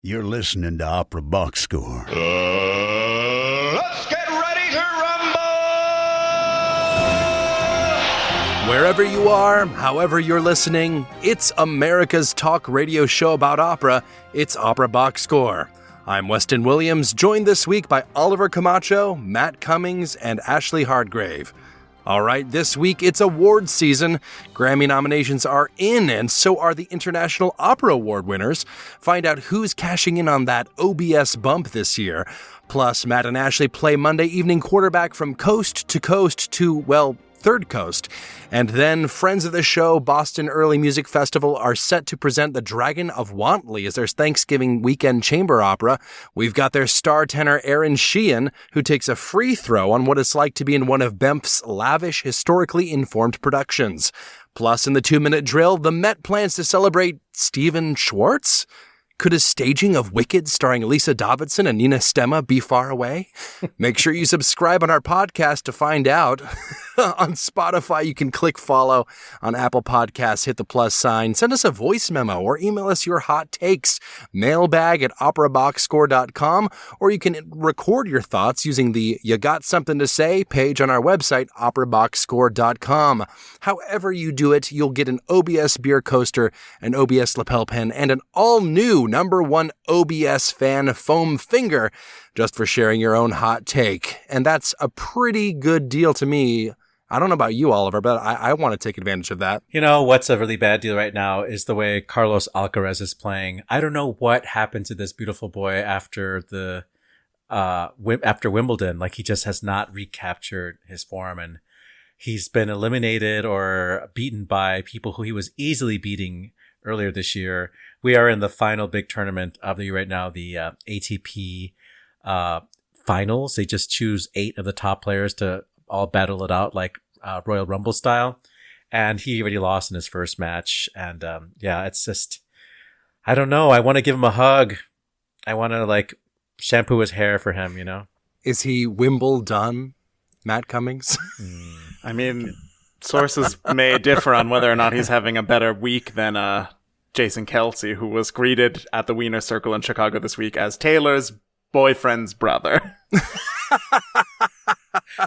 You're listening to Opera Box Score. Let's get ready to rumble! Wherever you are, however you're listening, it's America's talk radio show about opera. It's Opera Box Score. I'm Weston Williams, joined this week by Oliver Camacho, Matt Cummings, and Ashlee Hardgrave. All right, this week it's awards season. Grammy nominations are in, and so are the International Opera Award winners. Find out who's cashing in on that OBS bump this year. Plus, Matt and Ashlee play Monday evening quarterback from coast to, well, Third Coast. And then friends of the show, Boston Early Music Festival, are set to present the Dragon of Wantley as their Thanksgiving weekend chamber opera. We've got their star tenor Aaron Sheehan, who takes a free throw on what it's like to be in one of BEMF's lavish, historically informed productions. Plus, in the 2-minute drill, the Met plans to celebrate Stephen Schwartz? Could a staging of Wicked starring Lise Davidsen and Nina Stemme be far away? Make sure you subscribe on our podcast to find out. On Spotify, you can click follow. On Apple Podcasts, hit the plus sign. Send us a voice memo or email us your hot takes. Mailbag at operaboxscore.com, or you can record your thoughts using the You Got Something to Say page on our website, operaboxscore.com. However you do it, you'll get an OBS beer coaster, an OBS lapel pen, and an all-new #1 OBS fan foam finger, just for sharing your own hot take. And that's a pretty good deal to me. I don't know about you, Oliver, but I want to take advantage of that. You know, what's a really bad deal right now is the way Carlos Alcaraz is playing. I don't know what happened to this beautiful boy after after Wimbledon. Like, he just has not recaptured his form, and he's been eliminated or beaten by people who he was easily beating earlier this year. We are in the final big tournament of the year right now, the ATP finals. They just choose 8 of the top players to all battle it out like Royal Rumble style. And he already lost in his first match. And yeah, it's just, I don't know. I want to give him a hug. I want to like shampoo his hair for him, you know? Is he Wimbledon, Matt Cummings? I mean, sources may differ on whether or not he's having a better week than Jason Kelce, who was greeted at the Wiener Circle in Chicago this week as Taylor's boyfriend's brother.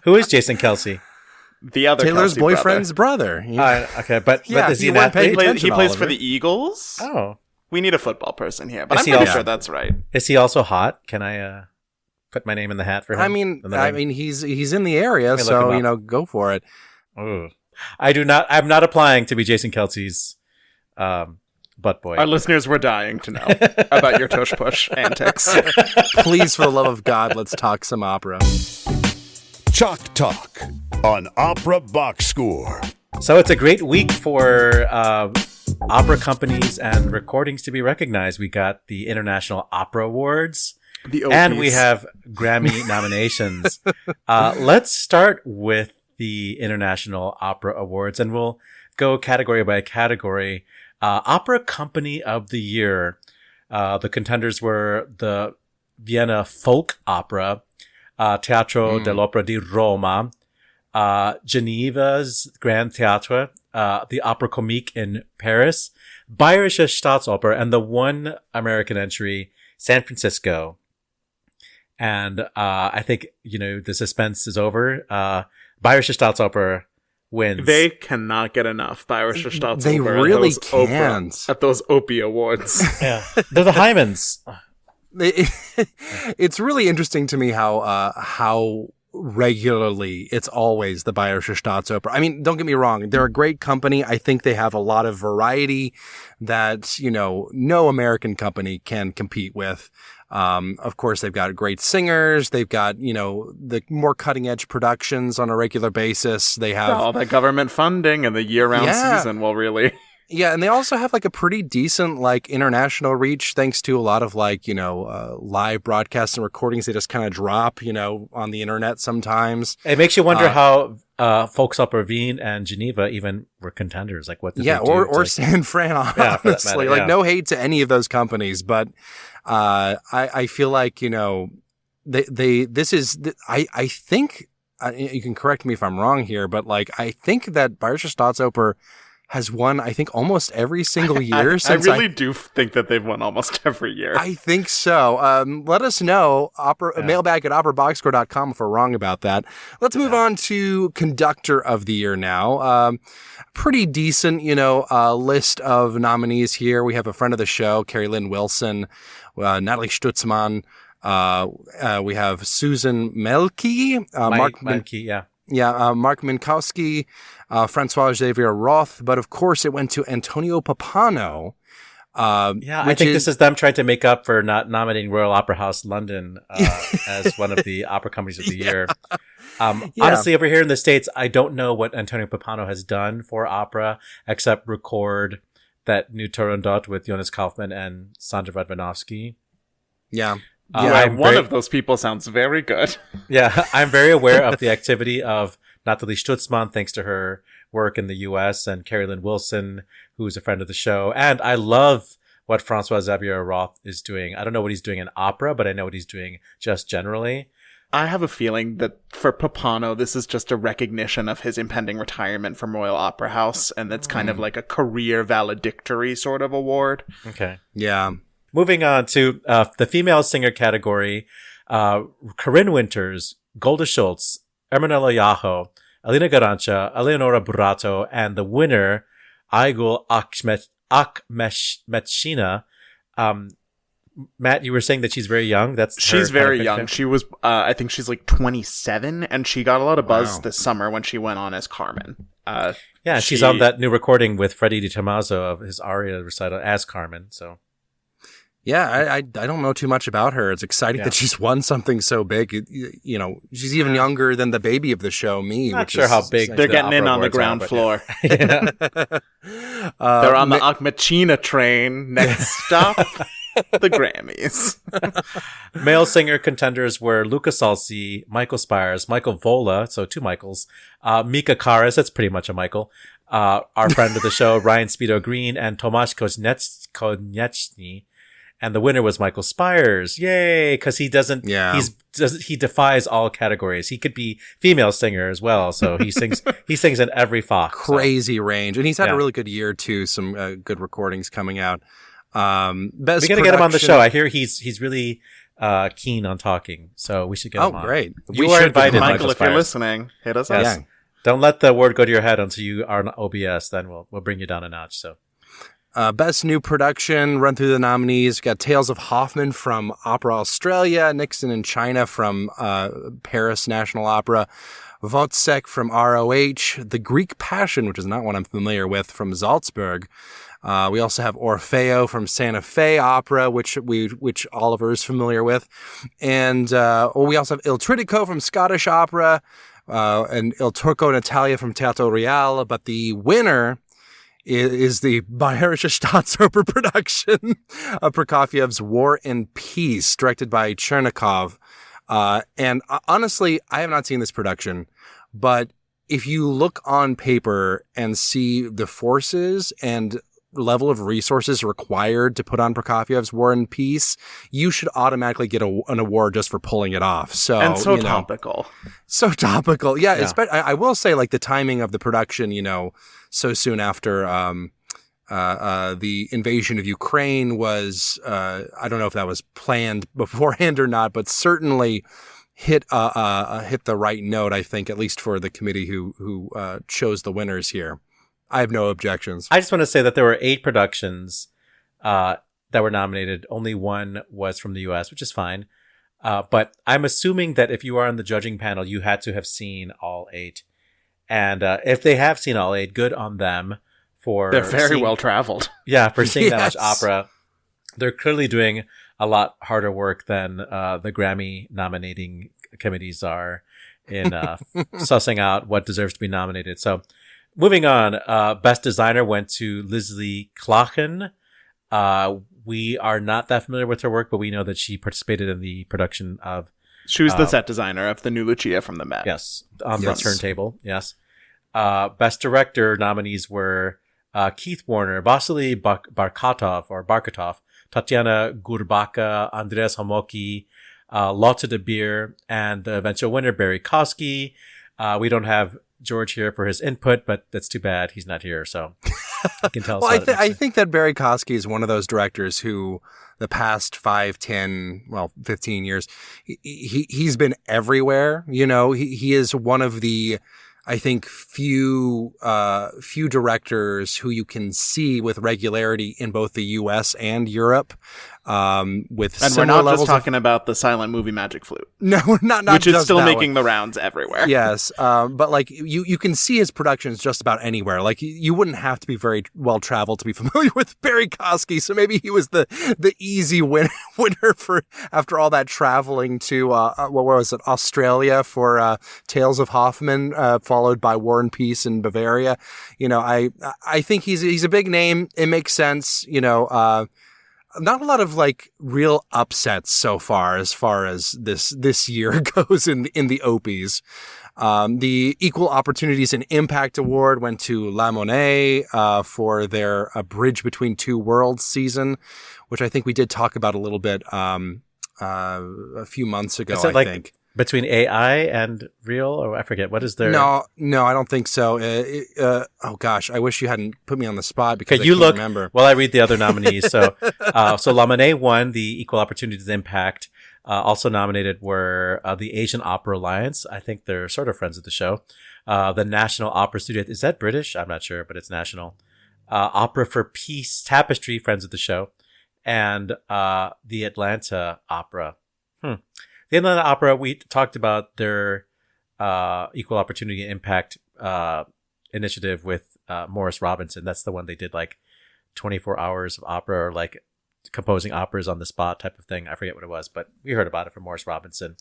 Who is Jason Kelce? The other Taylor's Kelce boyfriend's brother. Okay, but is he an weren't paying athlete? attention, he plays Oliver. for the Eagles. Oh. We need a football person here, but Is I'm he pretty also- sure that's right. Is he also hot? Can I put my name in the hat for him? I mean, he's in the area, Let me look so him up. go for it. Ooh. I'm not applying to be Jason Kelce's butt boy. Our listeners were dying to know about your tush push antics. Please, for the love of God, let's talk some opera. Chalk Talk on Opera Box Score. So it's a great week for opera companies and recordings to be recognized. We got the International Opera Awards, The and Opies. we have Grammy nominations. Let's start with the International Opera Awards, and we'll go category by category. Opera Company of the Year. The contenders were the Vienna Folk Opera, Teatro dell'Opera di Roma, Geneva's Grand Theatre, the Opera Comique in Paris, Bayerische Staatsoper, and the one American entry, San Francisco. And I think, the suspense is over. Bayerische Staatsoper wins. They cannot get enough Bayerische Staatsoper. They really can't. At those Opie Awards. Yeah, they're the Hymens. It's really interesting to me how regularly it's always the Bayerische Staatsoper. I mean, don't get me wrong, they're a great company. I think they have a lot of variety that no American company can compete with. Of course, they've got great singers. They've got the more cutting edge productions on a regular basis. They have All that government funding and the year-round season will really... Yeah, and they also have like a pretty decent like international reach thanks to a lot of like, live broadcasts and recordings they just kind of drop, on the internet sometimes. It makes you wonder how Volksoper Wien and Geneva even were contenders. Like, what did they do? Or San Fran, honestly. for that matter, yeah. No hate to any of those companies, but I feel like, I think, you can correct me if I'm wrong here, but like I think that Bayerische Staatsoper has won, I think, almost every single year. I really do think that they've won almost every year. I think so. Let us know, mailbag at operaboxscore.com if we're wrong about that. Let's move on to Conductor of the Year now. Pretty decent, list of nominees here. We have a friend of the show, Carrie Lynn Wilson, Natalie Stutzman. We have Susan Melky, Mark Melky, yeah. Yeah, Mark Minkowski, Francois Xavier Roth, but of course it went to Antonio Pappano. I think this is them trying to make up for not nominating Royal Opera House London as one of the opera companies of the year. Honestly, over here in the States, I don't know what Antonio Pappano has done for opera except record that new Turandot with Jonas Kaufmann and Sandra Radvanovsky. Yeah. One of those people sounds very good. Yeah, I'm very aware of the activity of Natalie Stutzman, thanks to her work in the U.S., and Carrie Lynn Wilson, who's a friend of the show. And I love what Francois Xavier Roth is doing. I don't know what he's doing in opera, but I know what he's doing just generally. I have a feeling that for Pappano, this is just a recognition of his impending retirement from Royal Opera House, and that's kind of like a career valedictory sort of award. Okay. Yeah. Moving on to the female singer category, Corinne Winters, Golda Schultz, Ermanella Yaho, Alina Garancha, Eleonora Burato, and the winner, Aygul Akmeshina. Matt, you were saying that she's very young. She's very young. She was, I think she's like 27, and she got a lot of buzz this summer when she went on as Carmen. She's on that new recording with Freddie Di Tommaso of his aria recital as Carmen. So. Yeah, I don't know too much about her. It's exciting that she's won something so big. She's even younger than the baby of the show, me. Not sure how big they're getting in on the ground floor. They're on the Akmechina train. Next stop, the Grammys. Male singer contenders were Luca Salsi, Michael Spires, Michael Vola, so two Michaels, Mika Karas, that's pretty much a Michael, our friend of the show, Ryan Speedo Green, and Tomasz Konieczny. And the winner was Michael Spires. Yay! Because he doesn't. Yeah. He defies all categories. He could be female singer as well. So he sings. He sings in every Fox. Crazy range, and he's had a really good year too. Some good recordings coming out. We gotta get him on the show. I hear he's really keen on talking. So we should get him on. Oh, great! You are invited, Michael. If you're listening, hit us up. Yeah. Don't let the word go to your head until you are on OBS. Then we'll bring you down a notch. So. Best New Production, run through the nominees. Got Tales of Hoffman from Opera Australia, Nixon in China from Paris National Opera, Wozzeck from ROH, The Greek Passion, which is not one I'm familiar with, from Salzburg. We also have Orfeo from Santa Fe Opera, which Oliver is familiar with. And we also have Il Tritico from Scottish Opera, and Il Turco Natalia from Teatro Real. But the winner is the Bayerische Staatsoper production of Prokofiev's War and Peace, directed by Chernikov. And honestly, I have not seen this production, but if you look on paper and see the forces and level of resources required to put on Prokofiev's War and Peace, you should automatically get an award just for pulling it off. So topical. So topical. Yeah. I will say, like, the timing of the production, so soon after the invasion of Ukraine was, I don't know if that was planned beforehand or not, but certainly hit the right note, I think, at least for the committee who chose the winners here. I have no objections. I just want to say that there were 8 productions that were nominated. Only one was from the U.S., which is fine. But I'm assuming that if you are on the judging panel, you had to have seen all 8. And if they have seen all 8, good on them for... They're very well traveled. Yeah, for seeing that much opera. They're clearly doing a lot harder work than the Grammy nominating committees are in sussing out what deserves to be nominated. So... Moving on, Best Designer went to Lislie Klachen. We are not that familiar with her work, but we know that she participated in the production of... She was the set designer of the new Lucia from the Met. Yes, on the turntable, yes. Best Director nominees were Keith Warner, Vasily Barkatov, Tatiana Gurbaka, Andreas Homoki, Lotte de Beer, and the eventual winner, Barry Kosky. We don't have George here for his input, but that's too bad he's not here, so he can tell us. Well, I think that Barry Kosky is one of those directors who the past 5, 10, 15 years, he's been everywhere. You know, he is one of the, I think, few directors who you can see with regularity in both the U.S. and Europe. With and we're not just talking about the silent movie Magic Flute. No, we're not which just is still that making one. the rounds everywhere. Yes, but like you can see his productions just about anywhere. Like you wouldn't have to be very well traveled to be familiar with Barry Kosky. So maybe he was the easy winner for after all that traveling to what was it, Australia for Tales of Hoffmann, followed by War and Peace in Bavaria. You know, I think he's a big name. It makes sense. You know. Not a lot of like real upsets so far as this year goes in the Opies. The Equal Opportunities and Impact Award went to La Monnaie for their A Bridge Between Two Worlds season, which I think we did talk about a little bit a few months ago. I think between AI and real, or I forget what is there. No, I don't think so. Oh gosh, I wish you hadn't put me on the spot because I you can't remember. Well, I read the other nominees. So La Monnaie won the Equal Opportunities Impact. Also nominated were the Asian Opera Alliance. I think they're sort of friends of the show. The National Opera Studio. Is that British? I'm not sure, but it's national. Opera for Peace, Tapestry, friends of the show. And the Atlanta Opera. The Atlanta Opera, we talked about their Equal Opportunity Impact initiative with Morris Robinson. That's the one they did like 24 hours of opera, or like composing operas on the spot type of thing. I forget what it was, but we heard about it from Morris Robinson.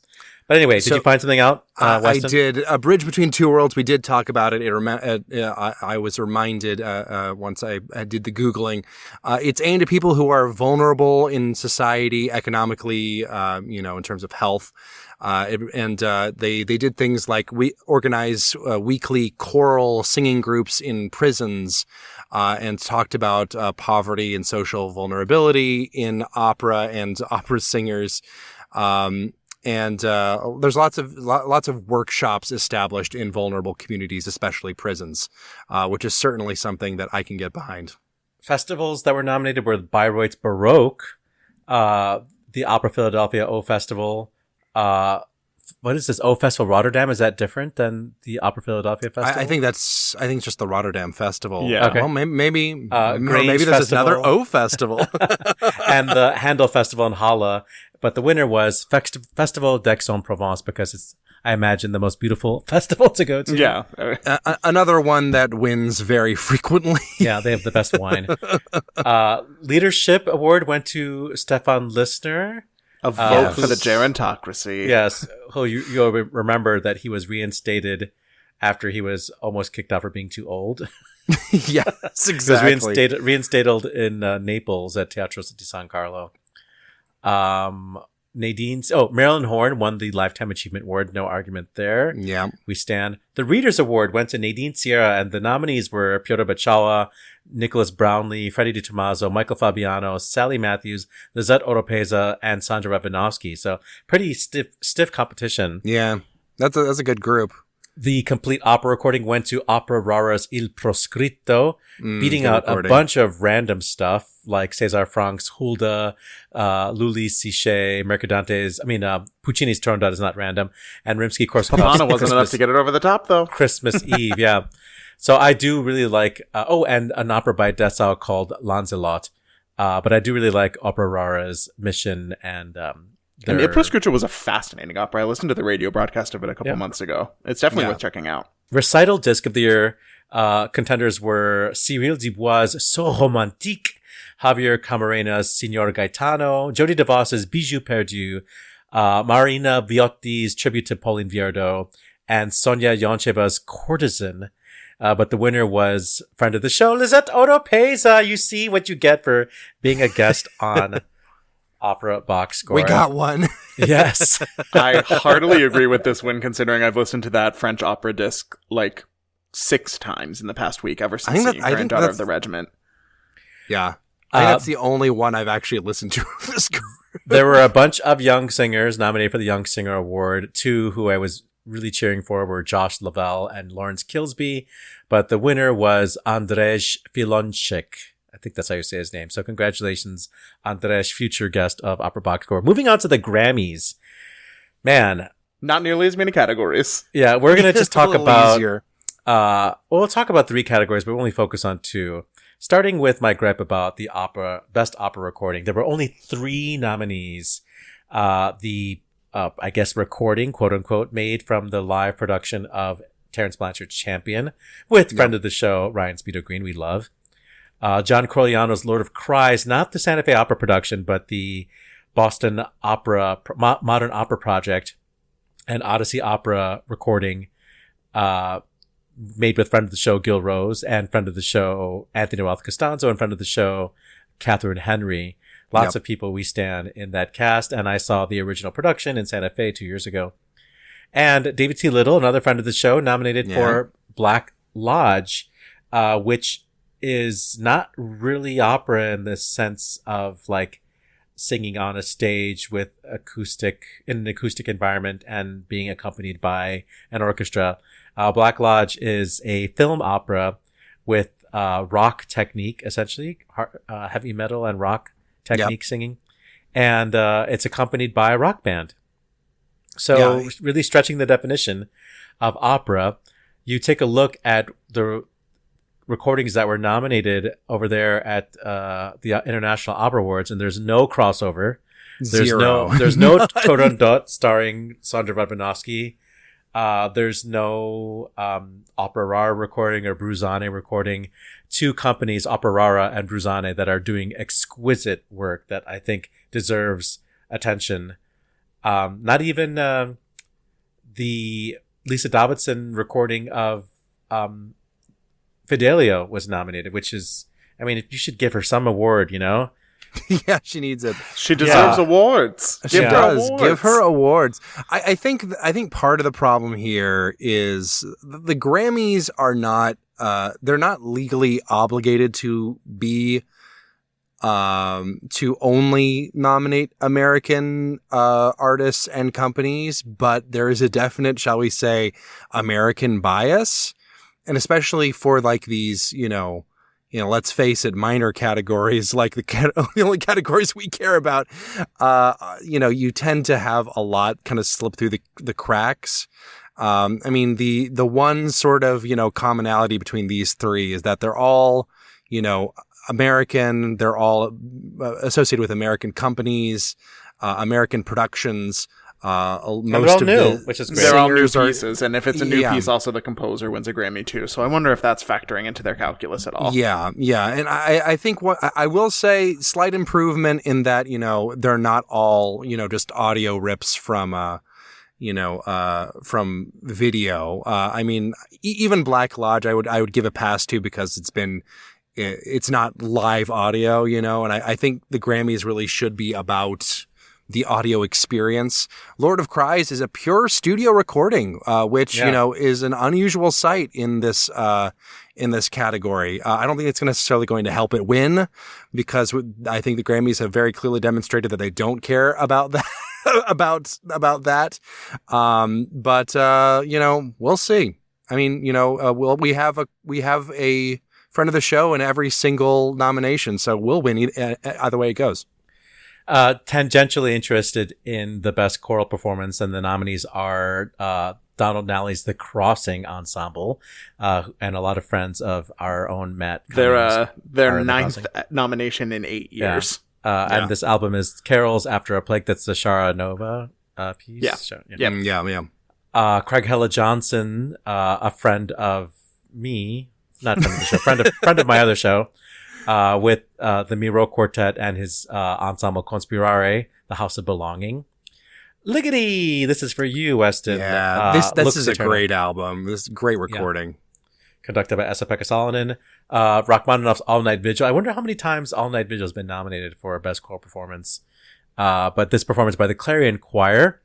But anyway, did you find something out, Weston? I did. A Bridge Between Two Worlds. We did talk about it. I was reminded once I did the Googling. It's aimed at people who are vulnerable in society, economically, in terms of health. They did things like we organize weekly choral singing groups in prisons, and talked about poverty and social vulnerability in opera and opera singers. There's lots of workshops established in vulnerable communities, especially prisons, which is certainly something that I can get behind. Festivals that were nominated were Bayreuth's Baroque, the Opera Philadelphia O Festival. What is this? O Festival Rotterdam? Is that different than the Opera Philadelphia Festival? I think it's just the Rotterdam Festival. Yeah. Okay. Well, maybe Grange there's Festival. another O Festival. And the Handel Festival in Halle. But the winner was Festival d'Aix-en-Provence, because it's, I imagine, the most beautiful festival to go to. Yeah. Another one that wins very frequently. Yeah, they have the best wine. Leadership Award went to Stefan Listner. A vote for the gerontocracy. Yes. You'll remember that he was reinstated after he was almost kicked out for being too old. Yes, exactly. He was reinstated in Naples at Teatro di San Carlo. Marilyn Horne won the Lifetime Achievement Award. No argument there. Yeah. We stand. The Readers Award went to Nadine Sierra, and the nominees were Piotr Bachawa, Nicholas Brownlee, Freddie DiTomaso, Michael Fabiano, Sally Matthews, Lizette Oropesa, and Sandra Rabinovsky. So pretty stiff competition. Yeah. That's a good group. The complete opera recording went to Opera Rara's Il Proscritto, beating out recording. a bunch of random stuff like César Franck's Hulda, Lulis Sichet, Mercadante's, Puccini's Turandot is not random, and Rimsky-Korsakov's Havana wasn't enough to get it over the top, though. Christmas Eve, yeah. So I do really like, and an opera by Dessau called Lancelot. But I do really like Opera Rara's Mission and Il Proscritto was a fascinating opera. I listened to the radio broadcast of it a couple months ago. It's definitely worth checking out. Recital Disc of the Year contenders were Cyril Dubois' So Romantique, Javier Camarena's Signor Gaetano, Jodie DeVos's Bijou Perdu, Marina Viotti's Tribute to Pauline Viardot, and Sonia Yoncheva's Courtesan. But the winner was friend of the show, Lizette Oropesa. You see what you get for being a guest on Opera Box Score. We got one. Yes. I heartily agree with this win, considering I've listened to that French opera disc like 6 times in the past week, ever since seeing Granddaughter of the Regiment. Yeah. I think that's the only one I've actually listened to of this group. There were a bunch of young singers nominated for the Young Singer Award. 2 who I was really cheering for were Josh Lavelle and Lawrence Kilsby, but the winner was Andrzej Filonczyk. I think that's how you say his name. So congratulations, Andrzej, future guest of Opera Box Score. Moving on to the Grammys. Man. Not nearly as many categories. Yeah, we're going to just talk about... easier. We'll talk about 3 categories, but we'll only focus on 2. Starting with my gripe about the best opera recording. There were only 3 nominees. I guess recording, quote unquote, made from the live production of Terence Blanchard's Champion with friend of the show, Ryan Speedo Green, we love. John Corigliano's Lord of Cries, not the Santa Fe Opera production, but the Boston Opera, Modern Opera Project and Odyssey Opera recording, made with friend of the show, Gil Rose, and friend of the show, Anthony Wealth Costanzo, and friend of the show, Catherine Henry. Lots of people we stand in that cast, and I saw the original production in Santa Fe 2 years ago. And David T. Little, another friend of the show, nominated for Black Lodge, which is not really opera in the sense of like singing on a stage with in an acoustic environment and being accompanied by an orchestra. Black Lodge is a film opera with rock technique, essentially, heavy metal and rock technique singing. And it's accompanied by a rock band. So really stretching the definition of opera. You take a look at the recordings that were nominated over there at the International Opera Awards, and there's no crossover. There's no Turandot starring Sandra Radvanovsky. There's no Opera Rara recording or Bruzane recording. 2 companies, Opera Rara and Bruzane, that are doing exquisite work that I think deserves attention. Not even the Lisa Davidsen recording of Fidelio was nominated, which is, I mean, you should give her some award, you know? Yeah, she needs it. She deserves awards. She does. Give her awards. I think part of the problem here is the Grammys are not they're not legally obligated to be to only nominate American artists and companies, but there is a definite, shall we say, American bias, and especially for like these, let's face it, minor categories, like the only categories we care about, you tend to have a lot kind of slip through the cracks. I mean, the one sort of, commonality between these 3 is that they're all, American, they're all associated with American companies, American productions. Most of new, which is great. They're all new pieces, and if it's a new piece, also the composer wins a Grammy too. So I wonder if that's factoring into their calculus at all. Yeah, and I think what I will say, slight improvement in that they're not all just audio rips from from video. I mean, even Black Lodge, I would give a pass to because it's not live audio, and I think the Grammys really should be about the audio experience. Lord of Cries is a pure studio recording, which, is an unusual sight in this category. I don't think it's necessarily going to help it win, because I think the Grammys have very clearly demonstrated that they don't care about that, about that. But we'll see. I mean, we have a friend of the show in every single nomination, so we'll win either way it goes. Tangentially interested in the best choral performance, and the nominees are Donald Nally's The Crossing Ensemble, and a lot of friends of our own Matt Cummings. Their 9th nomination in 8 years. And this album is Carols After a Plague. That's the Shara Nova piece. Yeah. Craig Hella Johnson, a friend of me, not friend of the show, friend of my other show. With the Miro Quartet and his ensemble Conspirare, The House of Belonging. Liggity! This is for you, Weston. Yeah, this is a great album. This is a great recording. Yeah. Conducted by Esa-Pekka Salonen. Rachmaninoff's All Night Vigil. I wonder how many times All Night Vigil has been nominated for Best Choral Performance. But this performance by the Clarion Choir.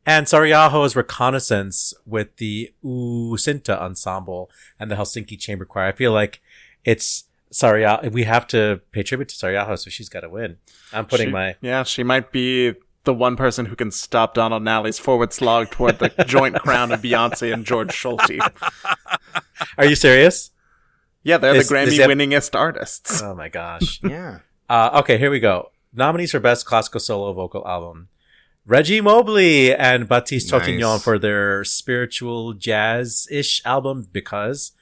And Sarajevo's Reconnaissance with the Usinta Ensemble and the Helsinki Chamber Choir. I feel like it's we have to pay tribute to Sarajevo, so she's got to win. I'm putting she might be the one person who can stop Donald Nally's forward slog toward the joint crown of Beyonce and George Schulte. Are you serious? Yeah, they're the Grammy-winningest artists. Oh my gosh. Yeah. Okay, here we go. Nominees for Best Classical Solo Vocal Album. Reggie Mobley and Baptiste Tokignon for their spiritual jazz-ish album, Because.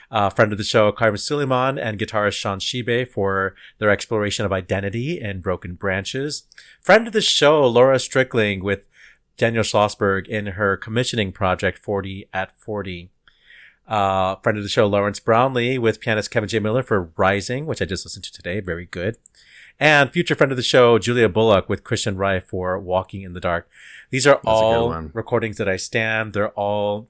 Friend of the show, Carmen Suleiman and guitarist Sean Shibe for their exploration of identity and Broken Branches. Friend of the show, Laura Strickling with Daniel Schlossberg in her commissioning project, 40 at 40. Friend of the show, Lawrence Brownlee with pianist Kevin J. Miller for Rising, which I just listened to today. Very good. And future friend of the show, Julia Bullock with Christian Rye for Walking in the Dark. These are all recordings that I stand. They're all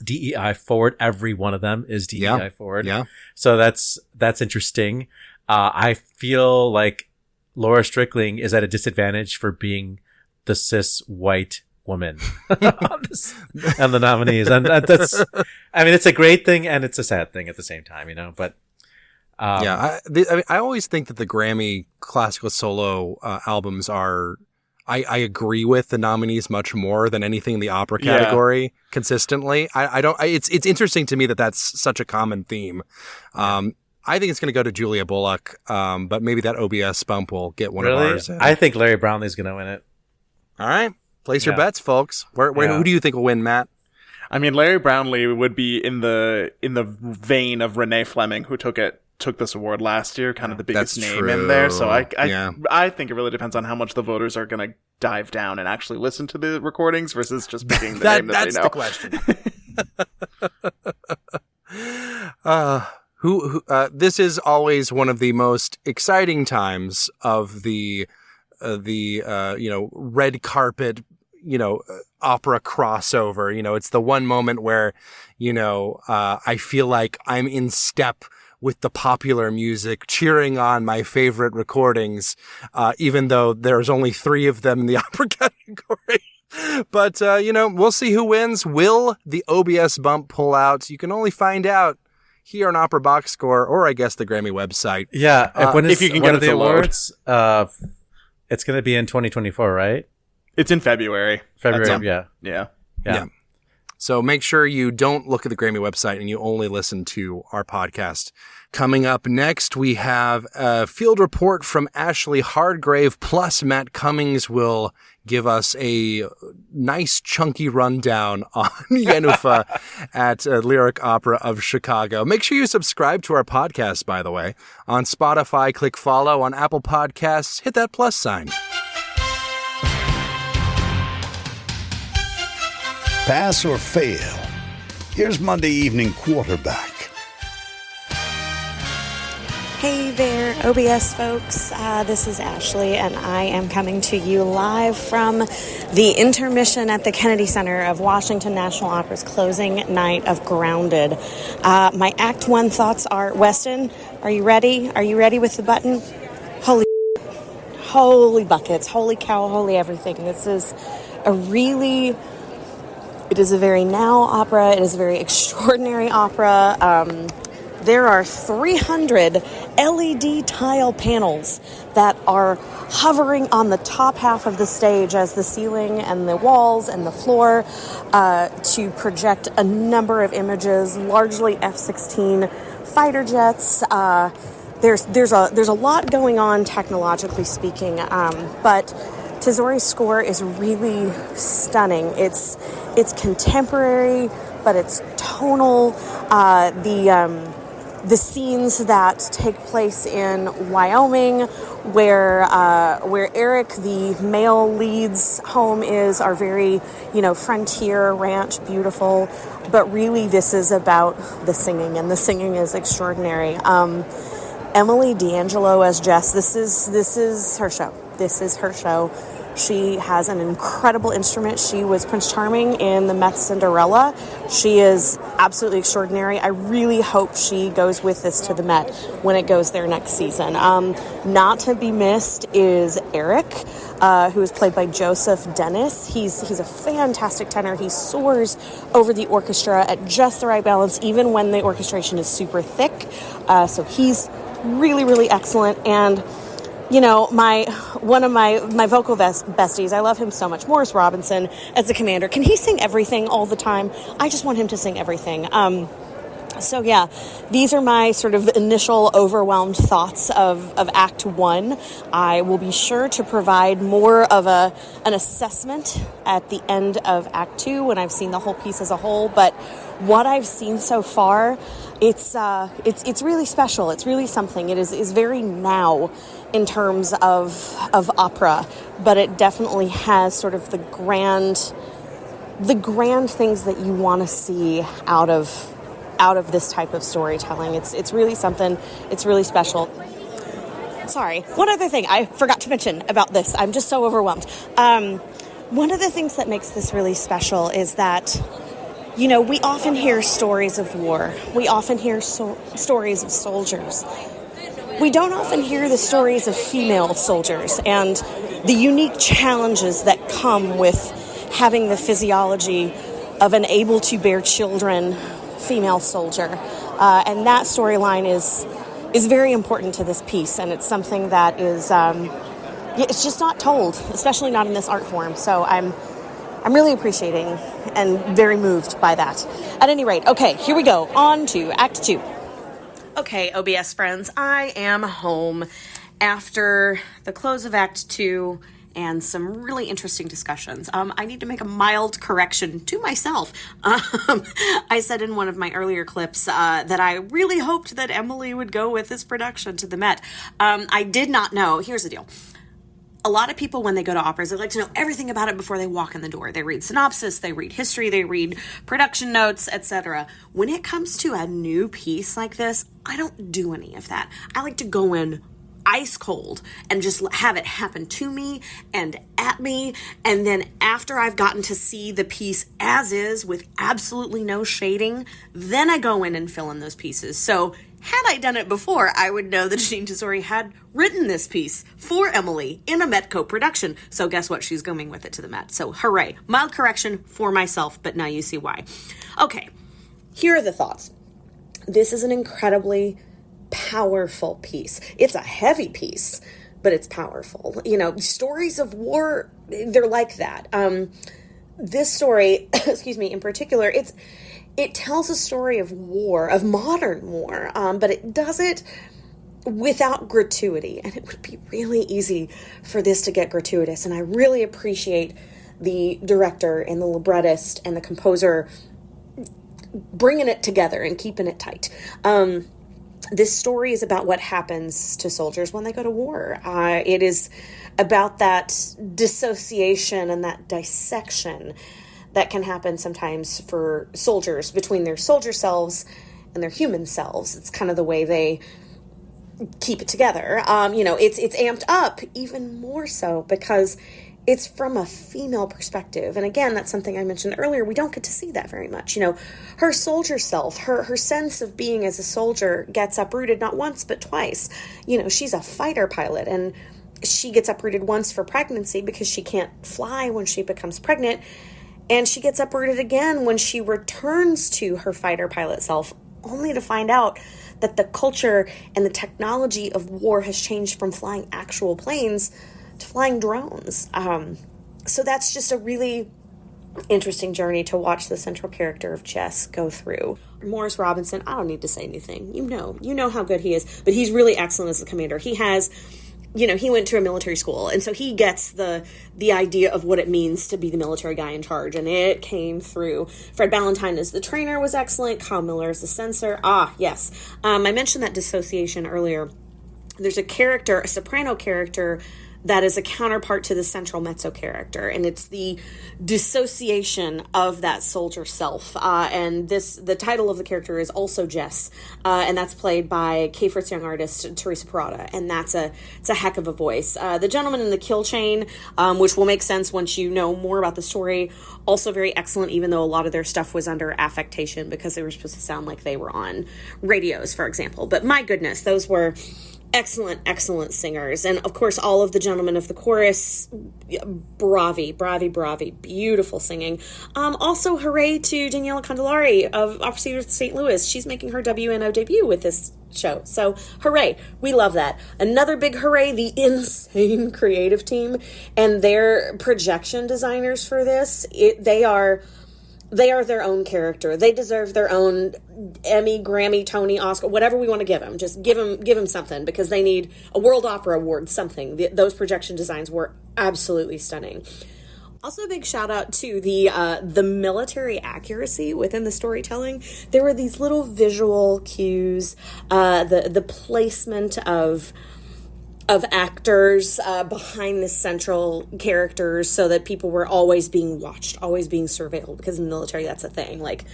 DEI forward. Every one of them is DEI forward. Yeah. So that's interesting. I feel like Laura Strickling is at a disadvantage for being the cis white woman and the nominees. And that's, I mean, it's a great thing and it's a sad thing at the same time, but I always think that the Grammy classical solo albums are, I agree with the nominees much more than anything in the opera category consistently. It's interesting to me that that's such a common theme. I think it's going to go to Julia Bullock, but maybe that OBS bump will get one of ours. I think Larry Brownlee's going to win it. All right. Place your bets, folks. Who do you think will win, Matt? I mean, Larry Brownlee would be in the vein of Renee Fleming, who took this award last year, kind of the biggest name in there. So I think it really depends on how much the voters are going to dive down and actually listen to the recordings versus just picking the name that they know. That's the question. This is always one of the most exciting times of the red carpet, opera crossover. It's the one moment where, I feel like I'm in step with the popular music, cheering on my favorite recordings, even though there's only 3 of them in the opera category. But, we'll see who wins. Will the OBS bump pull out? You can only find out here on Opera Box Score, or I guess the Grammy website. Yeah, if you can get the awards, it's going to be in 2024, right? It's in February. Yeah. So make sure you don't look at the Grammy website and you only listen to our podcast. Coming up next, we have a field report from Ashlee Hardgrave, plus Matt Cummings will give us a nice chunky rundown on Yenufa at Lyric Opera of Chicago. Make sure you subscribe to our podcast, by the way. On Spotify, click follow. On Apple Podcasts, hit that plus sign. Pass or fail? Here's Monday Evening Quarterback. Hey there, OBS folks. This is Ashlee, and I am coming to you live from the intermission at the Kennedy Center of Washington National Opera's closing night of Grounded. My Act 1 thoughts are, Weston, are you ready? Are you ready with the button? Holy buckets, holy cow, holy everything. This is it is a very now opera. It is a very extraordinary opera. There are 300 LED tile panels that are hovering on the top half of the stage as the ceiling and the walls and the floor to project a number of images, largely F-16 fighter jets. There's a lot going on technologically speaking, but Tesori's score is really stunning. It's contemporary, but it's tonal. The scenes that take place in Wyoming, where Eric, the male lead's home are very, frontier, ranch, beautiful. But really, this is about the singing, and the singing is extraordinary. Emily D'Angelo as Jess. This is her show. This is her show. She has an incredible instrument. She was Prince Charming in the Met Cinderella. She is absolutely extraordinary. I really hope she goes with this to the Met when it goes there next season. Not to be missed is Eric, who is played by Joseph Dennis. He's a fantastic tenor. He soars over the orchestra at just the right balance, even when the orchestration is super thick. So he's really, really excellent. And one of my vocal besties, I love him so much, Morris Robinson, as the commander. Can he sing everything all the time? I just want him to sing everything. So yeah, these are my sort of initial overwhelmed thoughts of Act 1. I will be sure to provide more of an assessment at the end of Act 2 when I've seen the whole piece as a whole. But what I've seen so far, it's really special. It's really something. It is very now in terms of opera, but it definitely has sort of the grand things that you want to see out of this type of storytelling. It's really something. It's really special. Sorry, one other thing I forgot to mention about this. I'm just so overwhelmed. One of the things that makes this really special is that, we often hear stories of war. We often hear stories of soldiers. We don't often hear the stories of female soldiers and the unique challenges that come with having the physiology of an able to bear children female soldier, and that storyline is very important to this piece, and it's something that is it's just not told, especially not in this art form. So I'm really appreciating and very moved by that. At any rate, okay, here we go, on to Act 2. Okay, OBS friends, I am home after the close of Act 2 and some really interesting discussions. I need to make a mild correction to myself. I said in one of my earlier clips that I really hoped that Emily would go with this production to the Met. I did not know. Here's the deal. A lot of people, when they go to operas, they like to know everything about it before they walk in the door. They read synopsis, they read history, they read production notes, etc. When it comes to a new piece like this, I don't do any of that. I like to go in ice cold and just have it happen to me and at me, and then after I've gotten to see the piece as is with absolutely no shading, then I go in and fill in those pieces. So had I done it before, I would know that Jeanne Tesori had written this piece for Emily in a Met co-production. So guess what? She's going with it to the Met. So hooray. Mild correction for myself, but now you see why. Okay, here are the thoughts. This is an incredibly powerful piece. It's a heavy piece, but it's powerful. Stories of war, they're like that. This story, excuse me, in particular, it tells a story of war, of modern war, but it does it without gratuity. And it would be really easy for this to get gratuitous. And I really appreciate the director and the librettist and the composer bringing it together and keeping it tight. This story is about what happens to soldiers when they go to war. It is about that dissociation and that dissection that can happen sometimes for soldiers between their soldier selves and their human selves. It's kind of the way they keep it together. It's amped up even more so because it's from a female perspective. And again, that's something I mentioned earlier. We don't get to see that very much. Her soldier self, her sense of being as a soldier gets uprooted not once, but twice. She's a fighter pilot, and she gets uprooted once for pregnancy because she can't fly when she becomes pregnant. And she gets uprooted again when she returns to her fighter pilot self, only to find out that the culture and the technology of war has changed from flying actual planes to flying drones. So that's just a really interesting journey to watch the central character of Jess go through. Morris Robinson, I don't need to say anything. You know how good he is, but he's really excellent as the commander. He has, he went to a military school, and so he gets the idea of what it means to be the military guy in charge, and it came through. Fred Ballantyne as the trainer was excellent. Kyle Miller as the censor. Yes. I mentioned that dissociation earlier. There's a soprano character that is a counterpart to the central mezzo character, and it's the dissociation of that soldier self. And the title of the character is also Jess, and that's played by K. Fritz young artist Teresa Parada, and it's a heck of a voice. The Gentleman in the Kill Chain, which will make sense once you know more about the story, also very excellent, even though a lot of their stuff was under affectation because they were supposed to sound like they were on radios, for example. But my goodness, those were excellent singers. And of course, all of the gentlemen of the chorus, bravi, beautiful singing. Also, hooray to Daniela Candelari of Opera Theater St. Louis. She's making her WNO debut with this show. So, hooray. We love that. Another big hooray, the insane creative team and their projection designers for this. They are their own character. They deserve their own Emmy, Grammy, Tony, Oscar, whatever we want to give them. Just give them something, because they need a World Opera Award, something. Those projection designs were absolutely stunning. Also, a big shout out to the military accuracy within the storytelling. There were these little visual cues, the placement of actors behind the central characters, so that people were always being watched, always being surveilled, because in the military, that's a thing. Like,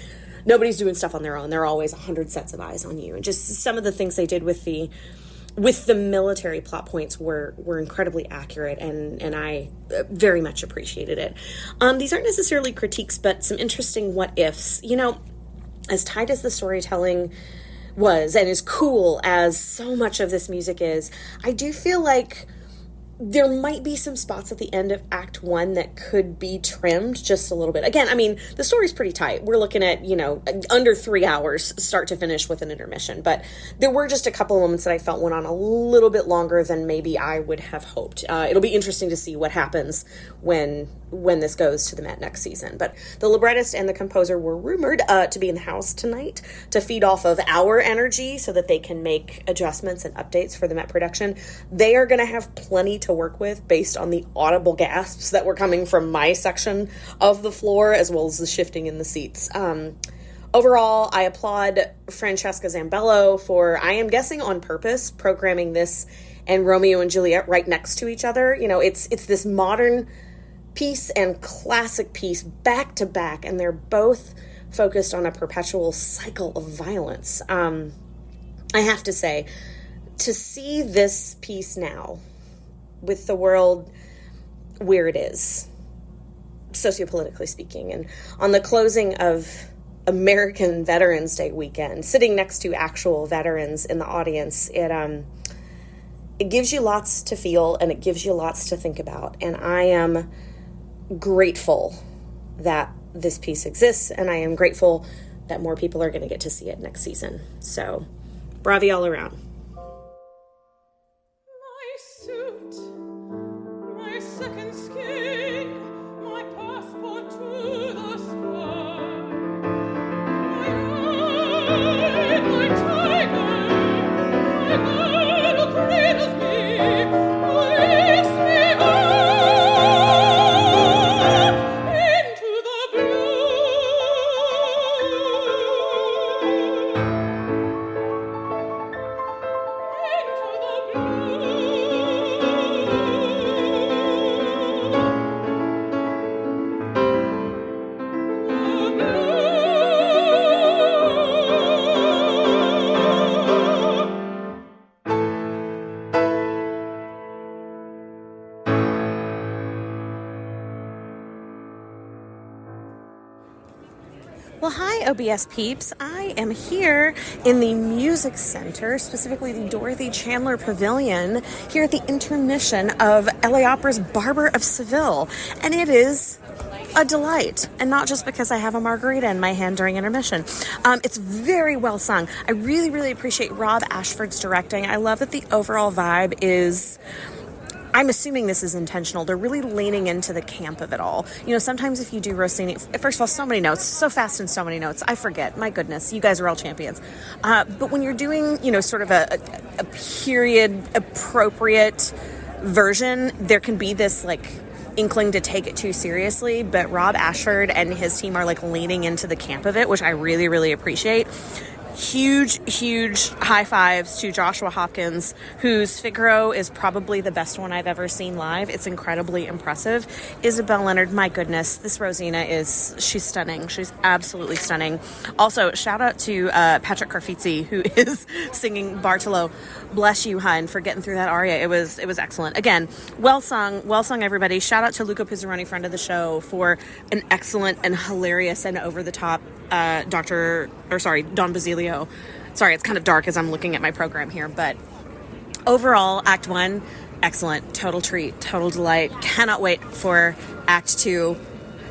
nobody's doing stuff on their own. There are always 100 sets of eyes on you. And just some of the things they did with the military plot points were incredibly accurate, and I very much appreciated it. These aren't necessarily critiques, but some interesting what-ifs. You know, as tight as the storytelling was, and as cool as so much of this music is, I do feel like there might be some spots at the end of Act 1 that could be trimmed just a little bit. Again, I mean, the story's pretty tight. We're looking at, under 3 hours start to finish with an intermission. But there were just a couple of moments that I felt went on a little bit longer than maybe I would have hoped. It'll be interesting to see what happens when this goes to the Met next season. But the librettist and the composer were rumored to be in the house tonight to feed off of our energy so that they can make adjustments and updates for the Met production. They are going to have plenty to work with based on the audible gasps that were coming from my section of the floor, as well as the shifting in the seats. Overall, I applaud Francesca Zambello for, I am guessing on purpose, programming this and Romeo and Juliet right next to each other. It's this modern piece and classic piece back to back, and they're both focused on a perpetual cycle of violence. I have to say, to see this piece now, with the world where it is, sociopolitically speaking, and on the closing of American Veterans Day weekend, sitting next to actual veterans in the audience, it gives you lots to feel, and it gives you lots to think about. And I am grateful that this piece exists, and I am grateful that more people are going to get to see it next season. So, bravi all around. Second skin, my passport to the sky. My tiger, my bird who cradles me, who lifts me up into the blue. Into the blue. Well, hi, OBS peeps. I am here in the Music Center, specifically the Dorothy Chandler Pavilion, here at the intermission of LA Opera's Barber of Seville. And it is a delight, and not just because I have a margarita in my hand during intermission. It's very well sung. I really, really appreciate Rob Ashford's directing. I love that the overall vibe is, I'm assuming this is intentional. They're really leaning into the camp of it all. Sometimes if you do Rossini, first of all, so many notes, so fast and so many notes, I forget. My goodness, you guys are all champions. But when you're doing, sort of a period appropriate version, there can be this inkling to take it too seriously. But Rob Ashford and his team are leaning into the camp of it, which I really, really appreciate. Huge high fives to Joshua Hopkins, whose Figaro is probably the best one I've ever seen live. It's incredibly impressive. Isabel Leonard, my goodness, this Rosina she's stunning. She's absolutely stunning. Also, shout out to Patrick Carfizzi, who is singing Bartolo. Bless you, hun, for getting through that aria. It was excellent. Again, well sung, everybody. Shout out to Luca Pizzaroni, friend of the show, for an excellent and hilarious and over-the-top Don Basilio. Sorry, it's kind of dark as I'm looking at my program here, but Overall, Act 1, excellent. Total treat, total delight. Cannot wait for Act 2.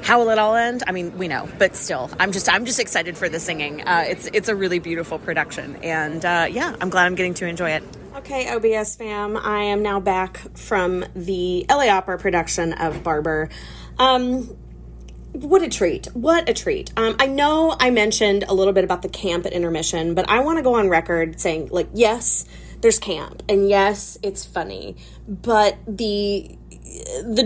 How will it all end? I mean, we know, but still, I'm just excited for the singing. It's a really beautiful production, and I'm glad I'm getting to enjoy it. Okay, OBS fam, I am now back from the LA Opera production of Barber. What a treat. What a treat. I know I mentioned a little bit about the camp at intermission, but I want to go on record saying, like, yes, there's camp, and yes, it's funny, but the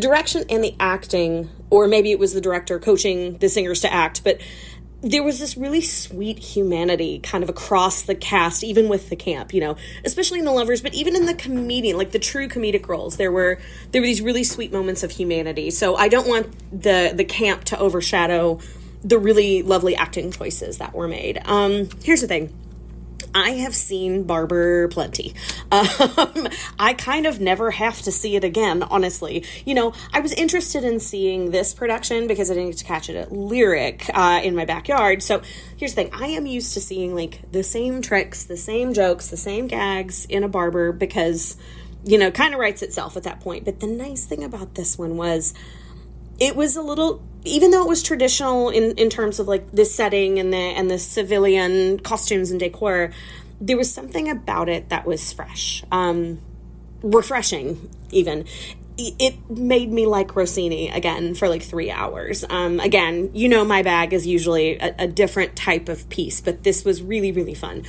direction and the acting, or maybe it was the director coaching the singers to act, but there was this really sweet humanity kind of across the cast, even with the camp, especially in the lovers, but even in the comedian, like the true comedic roles, there were these really sweet moments of humanity. So I don't want the camp to overshadow the really lovely acting choices that were made. Here's the thing. I have seen Barber plenty. I kind of never have to see it again, honestly. I was interested in seeing this production because I didn't get to catch it at Lyric in my backyard. So here's the thing. I am used to seeing like the same tricks, the same jokes, the same gags in a Barber because, kind of writes itself at that point. But the nice thing about this one was it was a little, even though it was traditional in terms of like the setting and the civilian costumes and decor, there was something about it that was fresh, refreshing even. It made me like Rossini again for like 3 hours. Again, my bag is usually a different type of piece, but this was really, really fun.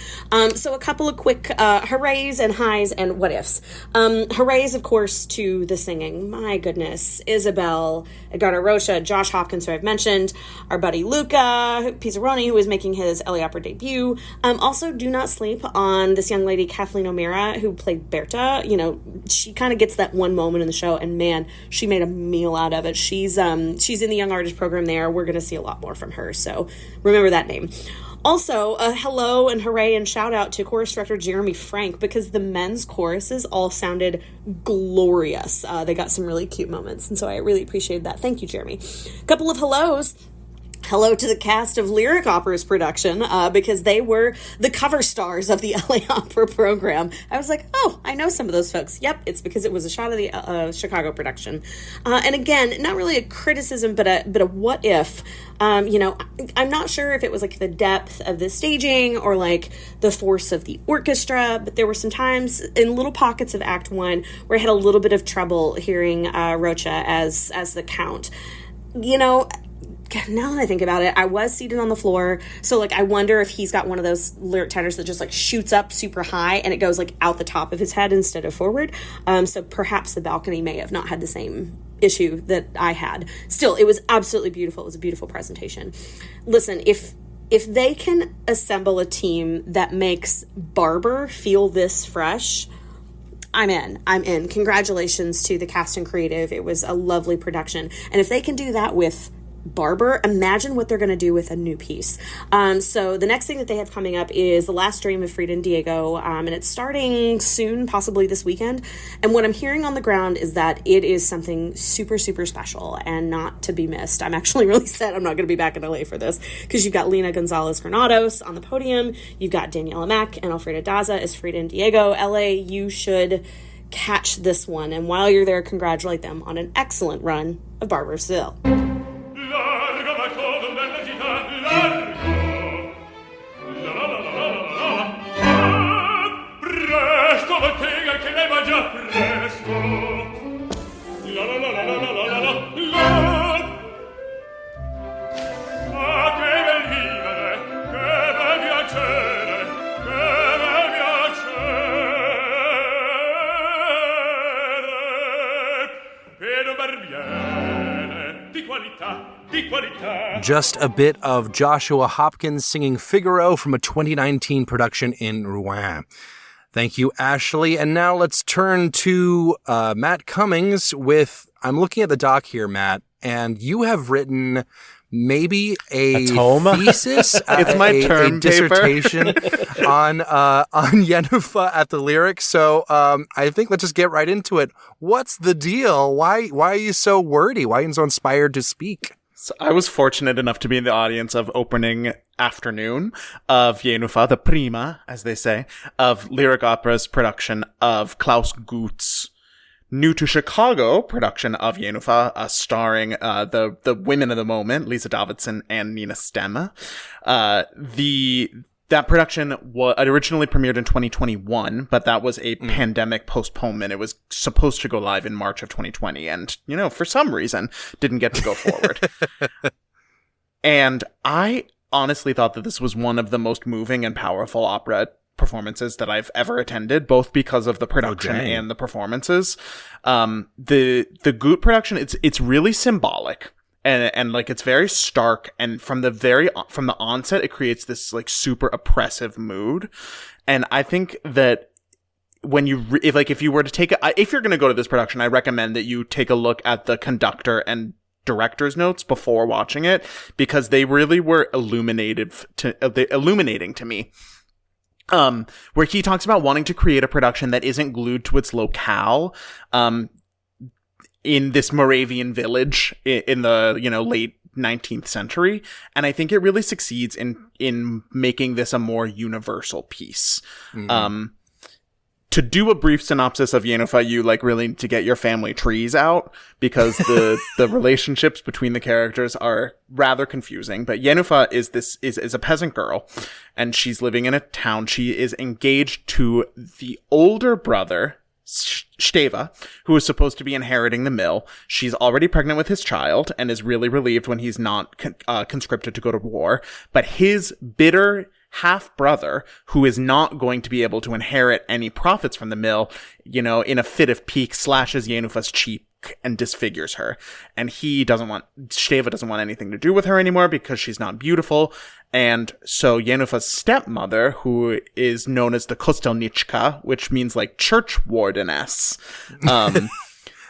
So a couple of quick hoorays and highs and what ifs. Hoorays, of course, to the singing. My goodness. Isabel, Edgardo Rocha, Josh Hopkins, who I've mentioned, our buddy Luca Pizzaroni, who is making his LA Opera debut. Also, do not sleep on this young lady, Kathleen O'Meara, who played Berta. She kind of gets that one moment in the show, and man, she made a meal out of it. She's in the Young Artist program there. We're going to see a lot more from her, so remember that name. Also, a hello and hooray and shout out to chorus director Jeremy Frank, because the men's choruses all sounded glorious. They got some really cute moments, and so I really appreciated that. Thank you, Jeremy. A couple of hellos. Hello to the cast of Lyric Opera's production, because they were the cover stars of the LA Opera program. I was like, oh, I know some of those folks. Yep, it's because it was a shot of the Chicago production. And again, not really a criticism, but a what if. I'm not sure if it was like the depth of the staging or like the force of the orchestra, but there were some times in little pockets of Act 1 where I had a little bit of trouble hearing Rocha as the Count. Now that I think about it, I was seated on the floor, so like I wonder if he's got one of those lyric tenors that just like shoots up super high and it goes like out the top of his head instead of forward. So perhaps the balcony may have not had the same issue that I had. Still, it was absolutely beautiful. It was a beautiful presentation. Listen, if they can assemble a team that makes Barber feel this fresh, I'm in. Congratulations to the cast and creative. It was a lovely production. And if they can do that with Barber, imagine what they're going to do with a new piece. So the next thing that they have coming up is The Last Dream of Frida and Diego, and it's starting soon, possibly this weekend. And what I'm hearing on the ground is that it is something super, super special and not to be missed. I'm actually really sad I'm not going to be back in LA for this, because you've got Lina Gonzalez Granados on the podium, you've got Daniela Mack and Alfredo Daza as Frida and Diego. LA, you should catch this one, and while you're there, congratulate them on an excellent run of Barber of Seville. Largo ma todo bella città, largo. La la la la la la la. Presto bottega che lei va già presto. La la la la la la la la la. Ah, che bel vivere, che bel piacere, che bel piacere. Per un barbiere di qualità. Just a bit of Joshua Hopkins singing Figaro from a 2019 production in Rouen. Thank you, Ashlee. And now let's turn to Matt Cummings with, I'm looking at the doc here, Matt, and you have written maybe a thesis, it's my term a dissertation on Yennefer at the Lyric. So I think let's just get right into it. What's the deal? Why are you so wordy? Why are you so inspired to speak? So I was fortunate enough to be in the audience of opening afternoon of Jennifer, the prima, as they say, of Lyric Opera's production of Klaus Guth's new to Chicago production of Jennifer, starring the women of the moment, Lise Davidsen and Nina Stemme. That production originally premiered in 2021, but that was a pandemic postponement. It was supposed to go live in March of 2020, and, for some reason, didn't get to go forward. And I honestly thought that this was one of the most moving and powerful opera performances that I've ever attended, both because of the production and the performances. The Guth production, it's really symbolic. And like, it's very stark, and from the onset, it creates this like super oppressive mood. And I think that when if you were to if you're going to go to this production, I recommend that you take a look at the conductor and director's notes before watching it, because they really were illuminating to me. Where he talks about wanting to create a production that isn't glued to its locale, in this Moravian village in the, late 19th century. And I think it really succeeds in making this a more universal piece. Mm-hmm. To do a brief synopsis of Jennifer, you really need to get your family trees out, because the relationships between the characters are rather confusing. But Jennifer is a peasant girl, and she's living in a town. She is engaged to the older brother, Steve, who is supposed to be inheriting the mill. She's already pregnant with his child and is really relieved when he's not conscripted to go to war. But his bitter half-brother, who is not going to be able to inherit any profits from the mill, in a fit of pique, slashes Jennifer's cheek and disfigures her. And Steve doesn't want anything to do with her anymore because she's not beautiful. And so Jennifer's stepmother, who is known as the Kostelniczka, which means church wardeness,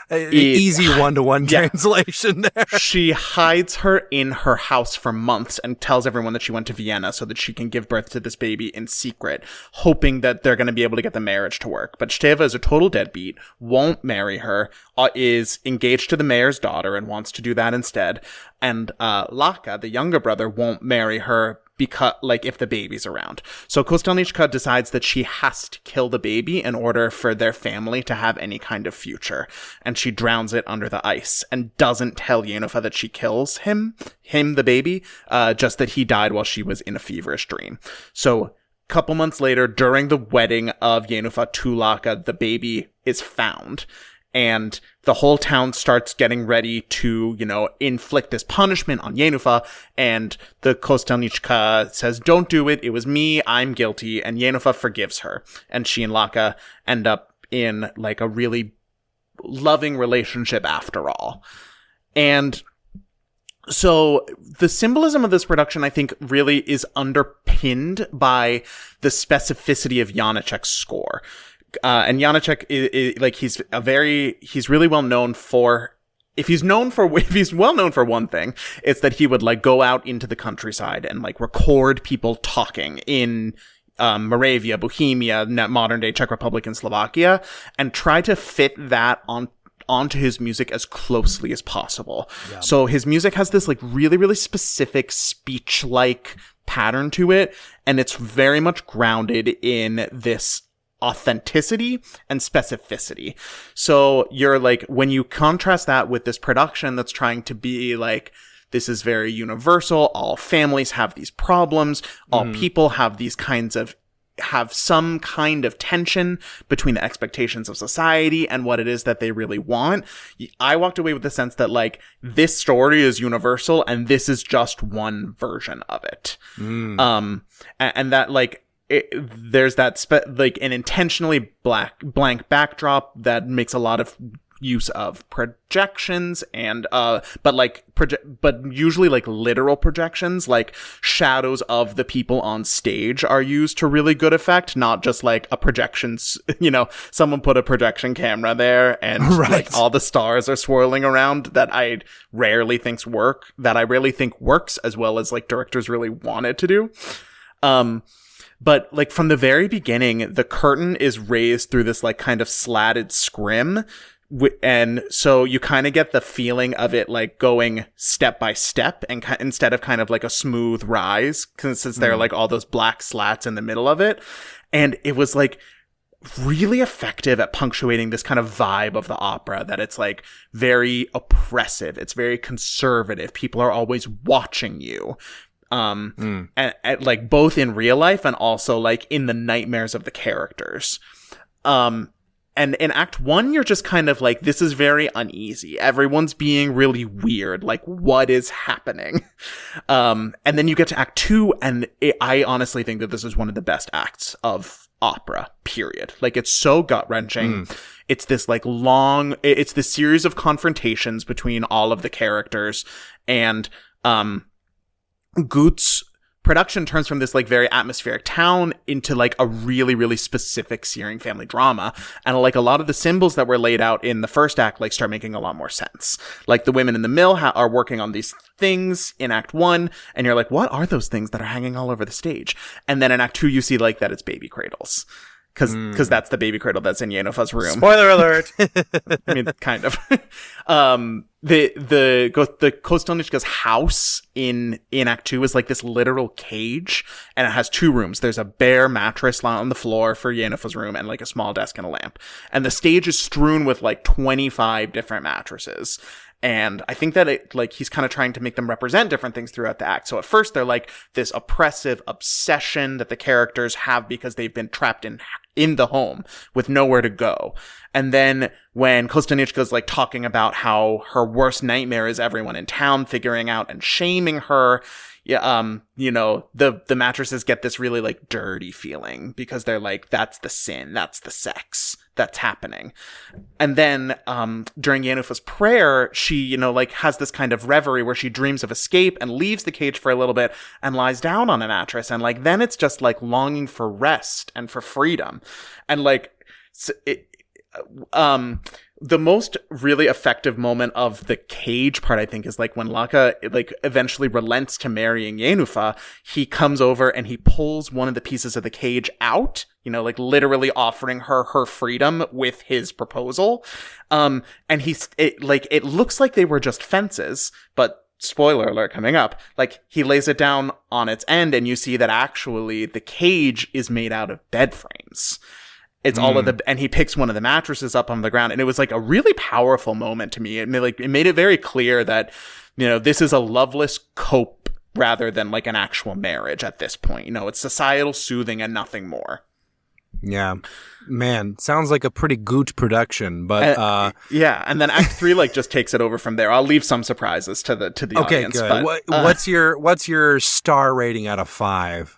easy one-to-one translation there. She hides her in her house for months and tells everyone that she went to Vienna so that she can give birth to this baby in secret, hoping that they're going to be able to get the marriage to work. But Steve is a total deadbeat, won't marry her, is engaged to the mayor's daughter and wants to do that instead. And Laka, the younger brother, won't marry her because, if the baby's around. So Kostelniczka decides that she has to kill the baby in order for their family to have any kind of future. And she drowns it under the ice and doesn't tell Jennifer that she kills him, the baby, just that he died while she was in a feverish dream. So couple months later, during the wedding of Jennifer to Laka, the baby is found. And the whole town starts getting ready to, inflict this punishment on Jennifer. And the Kostelniczka says, "Don't do it. It was me. I'm guilty." And Jennifer forgives her. And she and Laka end up in a really loving relationship after all. And so the symbolism of this production, I think, really is underpinned by the specificity of Janacek's score. And Janacek he's really well known for, if he's well known for one thing, it's that he would go out into the countryside and record people talking in Moravia, Bohemia, modern day Czech Republic and Slovakia, and try to fit that onto his music as closely as possible. Yeah. So his music has this really, really specific speech-like pattern to it, and it's very much grounded in this authenticity and specificity. So you're when you contrast that with this production that's trying to be this is very universal, all families have these problems, all people have some kind of tension between the expectations of society and what it is that they really want. I walked away with the sense that this story is universal and this is just one version of it. And that there's that an intentionally blank backdrop that makes a lot of use of projections and but usually literal projections, shadows of the people on stage are used to really good effect, not just a projections, someone put a projection camera there and all the stars are swirling around, that I rarely think works as well as directors really wanted to do. But from the very beginning, the curtain is raised through this kind of slatted scrim And so you kind of get the feeling of it like going step by step and instead of kind of like a smooth rise, since there are like all those black slats in the middle of it. And it was like really effective at punctuating this kind of vibe of the opera, that it's like very oppressive. It's very conservative. People are always watching you. And like both in real life and also like in the nightmares of the characters. And in Act 1, you're just kind of like, this is very uneasy. Everyone's being really weird. Like, what is happening? And then you get to Act 2, and I honestly think that this is one of the best acts of opera, period. Like, it's so gut-wrenching. It's this, like, it's this series of confrontations between all of the characters, and Gutt's production turns from this like very atmospheric town into like a really, really specific searing family drama. And like a lot of the symbols that were laid out in the first act like start making a lot more sense. Like the women in the mill are working on these things in Act 1, and you're like, what are those things that are hanging all over the stage? And then in Act 2 you see like that it's baby cradles. Because that's the baby cradle that's in Yennefer's room. Spoiler alert. I mean, kind of. The Kostelnichka's house in Act 2 is like this literal cage, and it has 2 rooms. There's a bare mattress on the floor for Yennefer's room, and like a small desk and a lamp. And the stage is strewn with like 25 different mattresses. And I think that he's kind of trying to make them represent different things throughout the act. So at first they're like this oppressive obsession that the characters have because they've been trapped in the home with nowhere to go. And then when Kostanichka's like talking about how her worst nightmare is everyone in town figuring out and shaming her, the mattresses get this really like dirty feeling because they're like, that's the sin, that's the sex that's happening. And then during Yennefer's prayer, she, has this kind of reverie where she dreams of escape and leaves the cage for a little bit and lies down on a mattress. And like, then it's just like longing for rest and for freedom. And like, the most really effective moment of the cage part, I think, is like when Laka like eventually relents to marrying Yennefer, he comes over and he pulls one of the pieces of the cage out, like literally offering her freedom with his proposal. And it looks like they were just fences, but spoiler alert coming up, like he lays it down on its end and you see that actually the cage is made out of bed frames. It's all of and he picks one of the mattresses up on the ground, and it was like a really powerful moment to me. It made it very clear that, this is a loveless cope rather than like an actual marriage at this point. It's societal soothing and nothing more. Yeah, man, sounds like a pretty Gutt production, but yeah. And then Act 3 like just takes it over from there. I'll leave some surprises to the audience. Okay, good. But, what's your star rating out of 5?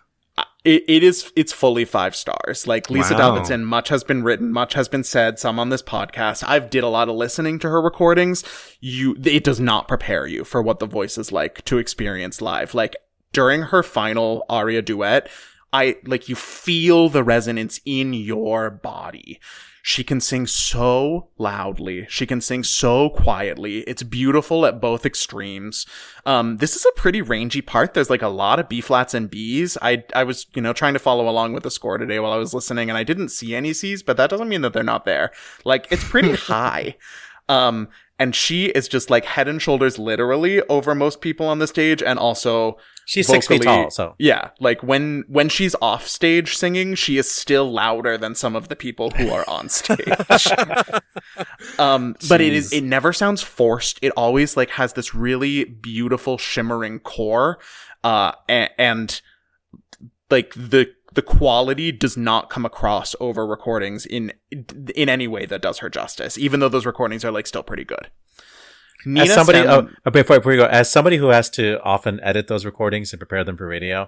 It's fully 5 stars. Like Lise Wow. Davidsen, much has been written, much has been said, some on this podcast. I've did a lot of listening to her recordings. It does not prepare you for what the voice is like to experience live. Like during her final aria duet, you feel the resonance in your body. She can sing so loudly. She can sing so quietly. It's beautiful at both extremes. This is a pretty rangy part. There's like a lot of B flats and Bs. I was, trying to follow along with the score today while I was listening, and I didn't see any Cs, but that doesn't mean that they're not there. Like, it's pretty high. And she is just like head and shoulders literally over most people on the stage, and also she's vocally, 6 feet tall, so yeah, like when she's off stage singing, she is still louder than some of the people who are on stage. But it never sounds forced. It always like has this really beautiful shimmering core, and like the quality does not come across over recordings in any way that does her justice, even though those recordings are like still pretty good. As somebody, before we go, as somebody who has to often edit those recordings and prepare them for radio,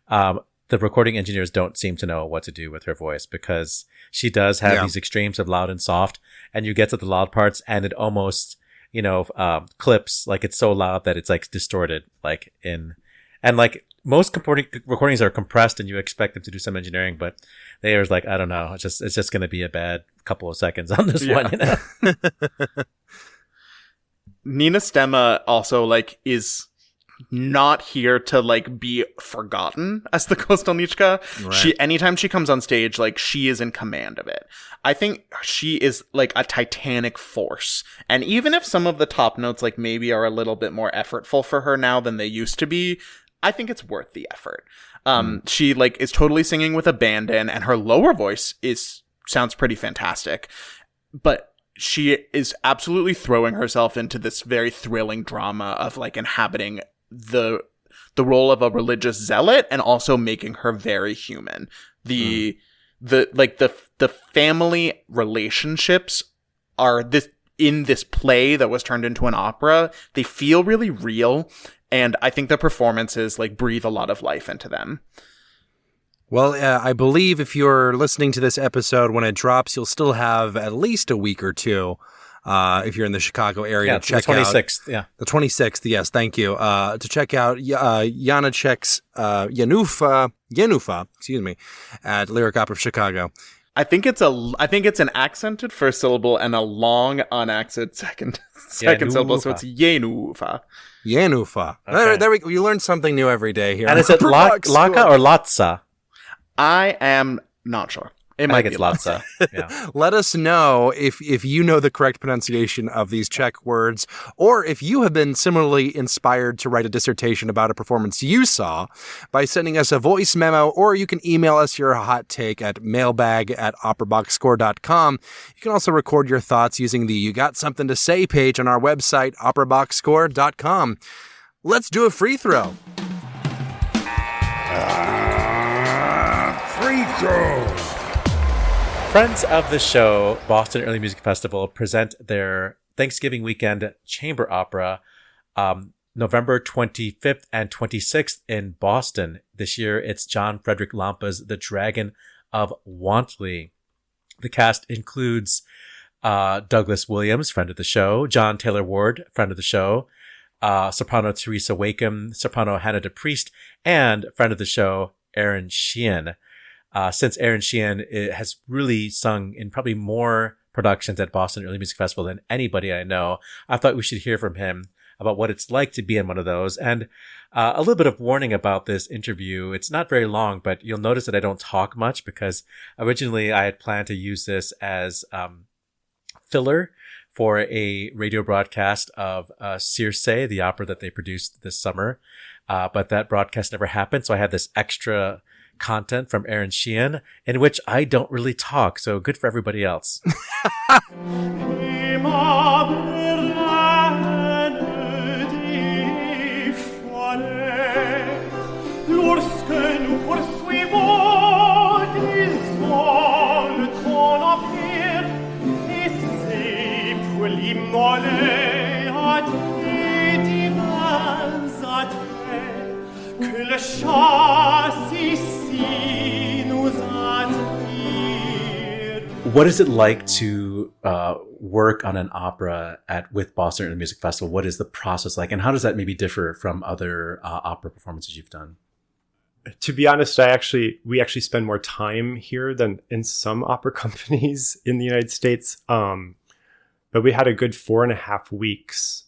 the recording engineers don't seem to know what to do with her voice, because she does have these extremes of loud and soft, and you get to the loud parts and it almost, clips, like it's so loud that it's like distorted, and like most recordings are compressed and you expect them to do some engineering, but they are like, I don't know, it's just going to be a bad couple of seconds on this one. Nina Stemme also like is not here to like be forgotten as the Kostelnichka. Right. Anytime she comes on stage, like she is in command of it. I think she is like a titanic force. And even if some of the top notes like maybe are a little bit more effortful for her now than they used to be, I think it's worth the effort. She like is totally singing with abandon, and her lower voice sounds pretty fantastic. But she is absolutely throwing herself into this very thrilling drama of like inhabiting the role of a religious zealot and also making her very human. The family relationships are in this play that was turned into an opera. They feel really real, and I think the performances like breathe a lot of life into them. Well, I believe if you're listening to this episode when it drops, you'll still have at least a week or two. If you're in the Chicago area, to check the 26th, out the 26th. Yes, thank you. To check out Janacek's Yenufa, excuse me, at Lyric Opera of Chicago. I think it's an accented first syllable and a long unaccented second syllable. So it's Yenufa. Yenufa. Okay. There we go. You learn something new every day here. And is it Laka or Latsa? I am not sure. It might be Latsa. Yeah. Let us know if you know the correct pronunciation of these Czech words, or if you have been similarly inspired to write a dissertation about a performance you saw by sending us a voice memo, or you can email us your hot take at mailbag@operaboxscore.com. You can also record your thoughts using the You Got Something to Say page on our website, operaboxscore.com. Let's do a free throw. Free throw. Friends of the show, Boston Early Music Festival, present their Thanksgiving weekend chamber opera November 25th and 26th in Boston. This year, it's John Frederick Lampa's The Dragon of Wantley. The cast includes Douglas Williams, friend of the show, John Taylor Ward, friend of the show, soprano Teresa Wakeham, soprano Hannah DePriest, and friend of the show, Aaron Sheehan. Since Aaron Sheehan has really sung in probably more productions at Boston Early Music Festival than anybody I know, I thought we should hear from him about what it's like to be in one of those. And a little bit of warning about this interview. It's not very long, but you'll notice that I don't talk much because originally I had planned to use this as filler for a radio broadcast of Circe, the opera that they produced this summer. But that broadcast never happened, so I had this extra content from Aaron Sheehan in which I don't really talk, so good for everybody else. What is it like to work on an opera with Boston Early Music Festival? What is the process like, and how does that maybe differ from other opera performances you've done? To be honest, we actually spend more time here than in some opera companies in the United States. But we had a good 4.5 weeks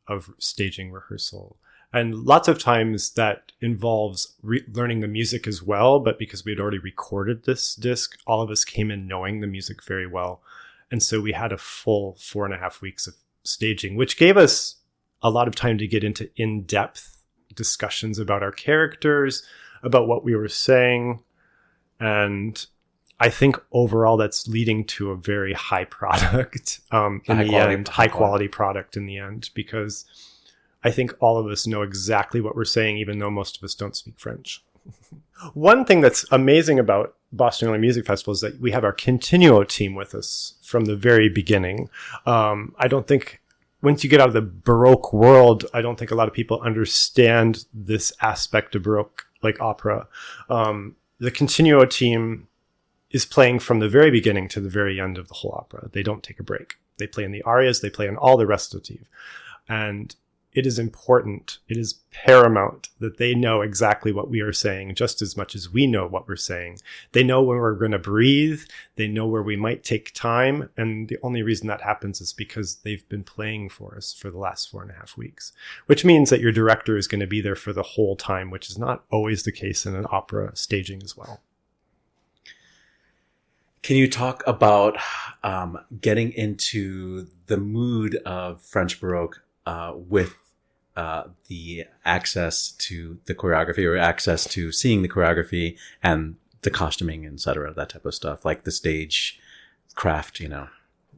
of staging rehearsal. And lots of times that involves learning the music as well. But because we had already recorded this disc, all of us came in knowing the music very well. And so we had a full 4.5 weeks of staging, which gave us a lot of time to get into in-depth discussions about our characters, about what we were saying. And I think overall that's leading to a very high product high quality product in the end, because I think all of us know exactly what we're saying, even though most of us don't speak French. One thing that's amazing about Boston Early Music Festival is that we have our Continuo team with us from the very beginning. I don't think, once you get out of the Baroque world, I don't think a lot of people understand this aspect of Baroque, like opera. The Continuo team is playing from the very beginning to the very end of the whole opera. They don't take a break. They play in the arias, they play in all the recitative. And it is important, it is paramount that they know exactly what we are saying just as much as we know what we're saying. They know when we're going to breathe. They know where we might take time. And the only reason that happens is because they've been playing for us for the last 4.5 weeks, which means that your director is going to be there for the whole time, which is not always the case in an opera staging as well. Can you talk about getting into the mood of French Baroque with the access to the choreography or access to seeing the choreography and the costuming, etc., that type of stuff, like the stage craft, you know?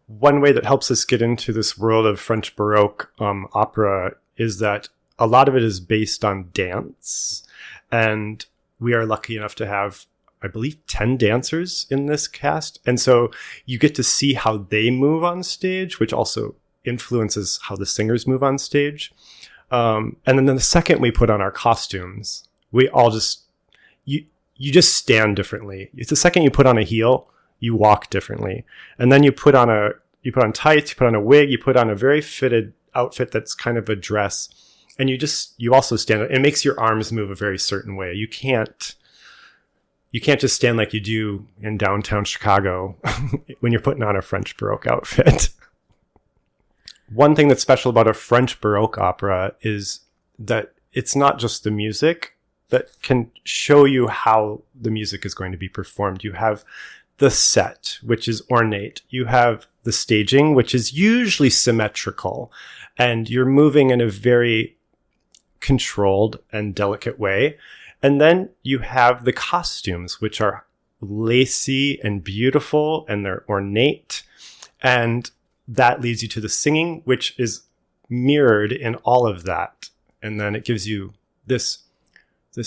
One way that helps us get into this world of French Baroque opera is that a lot of it is based on dance. And we are lucky enough to have, I believe, 10 dancers in this cast. And so you get to see how they move on stage, which also influences how the singers move on stage. And then the second we put on our costumes, we all just, you just stand differently. It's the second you put on a heel, you walk differently. And then you put on tights, you put on a wig, you put on a very fitted outfit that's kind of a dress. And you also stand. It makes your arms move a very certain way. You can't just stand like you do in downtown Chicago when you're putting on a French Baroque outfit. One thing that's special about a French Baroque opera is that it's not just the music that can show you how the music is going to be performed. You have the set, which is ornate. You have the staging, which is usually symmetrical. And you're moving in a very controlled and delicate way. And then you have the costumes, which are lacy and beautiful, and they're ornate. And that leads you to the singing, which is mirrored in all of that. And then it gives you this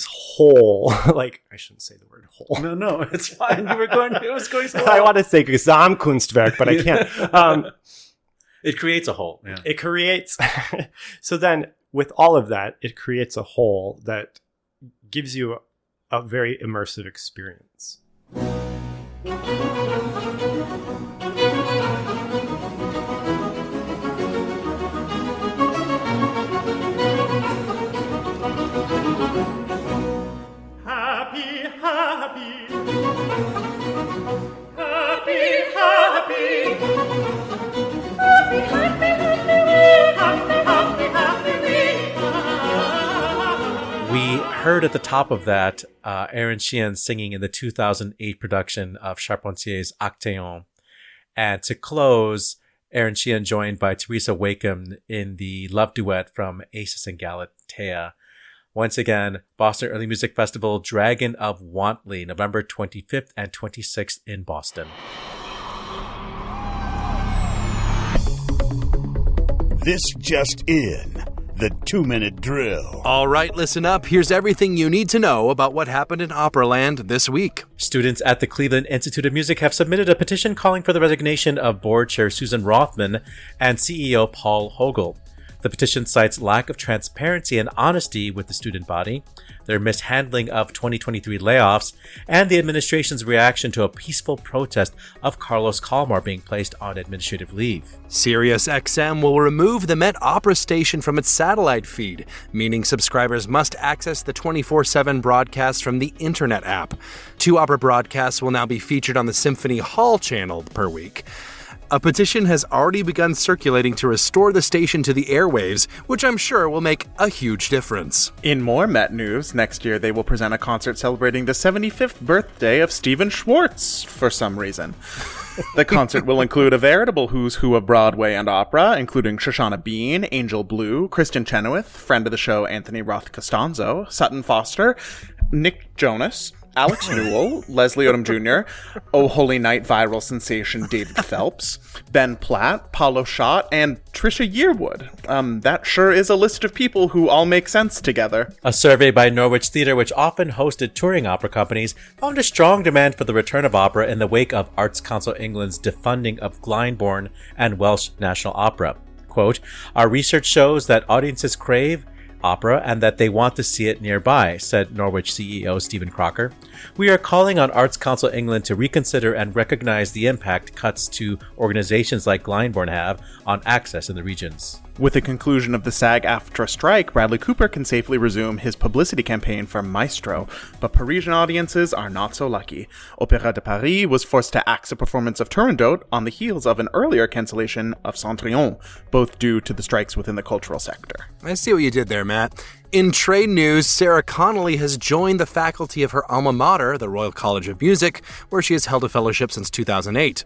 whole, like, I shouldn't say the word whole. No, it's fine. It was going so well. I want to say Gesamtkunstwerk, but I can't. It creates a whole. Yeah. It creates. So then with all of that, it creates a whole that gives you a very immersive experience. We heard at the top of that Aaron Sheehan singing in the 2008 production of Charpentier's Actéon. And to close, Aaron Sheehan joined by Teresa Wakeham in the love duet from Acis and Galatea. Once again, Boston Early Music Festival, Dragon of Wantley, November 25th and 26th in Boston. This just in, the 2-minute drill. All right, listen up. Here's everything you need to know about what happened in Operaland this week. Students at the Cleveland Institute of Music have submitted a petition calling for the resignation of board chair Susan Rothman and CEO Paul Hogel. The petition cites lack of transparency and honesty with the student body, their mishandling of 2023 layoffs, and the administration's reaction to a peaceful protest of Carlos Kalmar being placed on administrative leave. SiriusXM will remove the Met Opera station from its satellite feed, meaning subscribers must access the 24/7 broadcast from the internet app. 2 opera broadcasts will now be featured on the Symphony Hall channel per week. A petition has already begun circulating to restore the station to the airwaves, which I'm sure will make a huge difference. In more Met news, next year they will present a concert celebrating the 75th birthday of Stephen Schwartz, for some reason. The concert will include a veritable who's who of Broadway and opera, including Shoshana Bean, Angel Blue, Kristen Chenoweth, friend of the show Anthony Roth Costanzo, Sutton Foster, Nick Jonas, Alex Newell, Leslie Odom Jr., Oh Holy Night viral sensation David Phelps, Ben Platt, Paulo Schott, and Trisha Yearwood. That sure is a list of people who all make sense together. A survey by Norwich Theatre, which often hosted touring opera companies, found a strong demand for the return of opera in the wake of Arts Council England's defunding of Glyndebourne and Welsh National Opera. Quote, "Our research shows that audiences crave opera and that they want to see it nearby," said Norwich CEO Stephen Crocker. "We are calling on Arts Council England to reconsider and recognize the impact cuts to organizations like Glyndebourne have on access in the regions." With the conclusion of the SAG-AFTRA strike, Bradley Cooper can safely resume his publicity campaign for Maestro, but Parisian audiences are not so lucky. Opéra de Paris was forced to axe a performance of Turandot on the heels of an earlier cancellation of Cendrillon, both due to the strikes within the cultural sector. I see what you did there, Matt. In trade news, Sarah Connolly has joined the faculty of her alma mater, the Royal College of Music, where she has held a fellowship since 2008.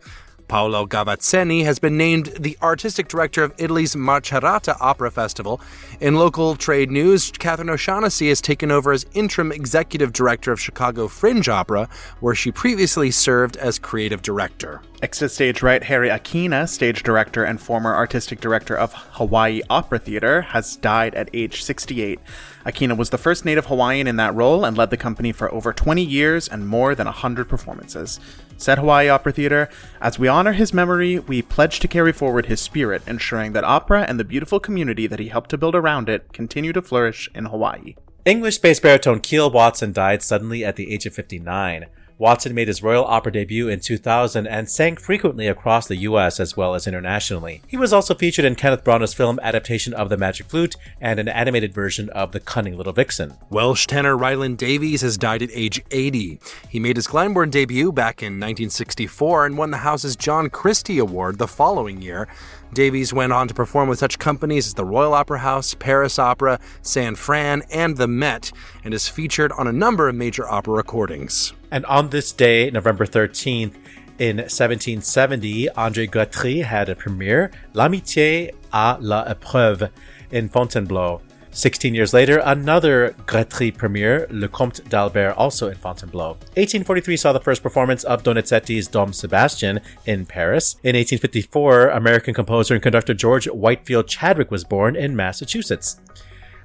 Paolo Gavazzeni has been named the artistic director of Italy's Macerata Opera Festival. In local trade news, Catherine O'Shaughnessy has taken over as interim executive director of Chicago Fringe Opera, where she previously served as creative director. Exit-stage right Harry Akina, stage director and former artistic director of Hawaii Opera Theater, has died at age 68. Akina was the first native Hawaiian in that role and led the company for over 20 years and more than 100 performances. Said Hawaii Opera Theater, "As we honor his memory, we pledge to carry forward his spirit, ensuring that opera and the beautiful community that he helped to build around it continue to flourish in Hawaii." English bass baritone Keel Watson died suddenly at the age of 59. Watson made his Royal Opera debut in 2000 and sang frequently across the US as well as internationally. He was also featured in Kenneth Branagh's film adaptation of The Magic Flute and an animated version of The Cunning Little Vixen. Welsh tenor Ryland Davies has died at age 80. He made his Glyndebourne debut back in 1964 and won the House's John Christie Award the following year. Davies went on to perform with such companies as the Royal Opera House, Paris Opera, San Fran, and the Met, and is featured on a number of major opera recordings. And on this day, November 13th, in 1770, André Gratry had a premiere, L'amitié à la épreuve, in Fontainebleau. 16 years later, another Gratry premiere, Le Comte d'Albert, also in Fontainebleau. 1843 saw the first performance of Donizetti's Dom Sebastian in Paris. In 1854, American composer and conductor George Whitefield Chadwick was born in Massachusetts.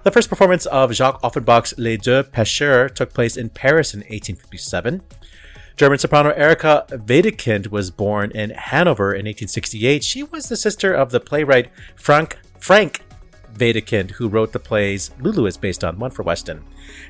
The first performance of Jacques Offenbach's Les Deux Pêcheurs took place in Paris in 1857. German soprano Erika Wedekind was born in Hanover in 1868. She was the sister of the playwright Frank Wedekind, who wrote the plays Lulu is based on, one for Weston.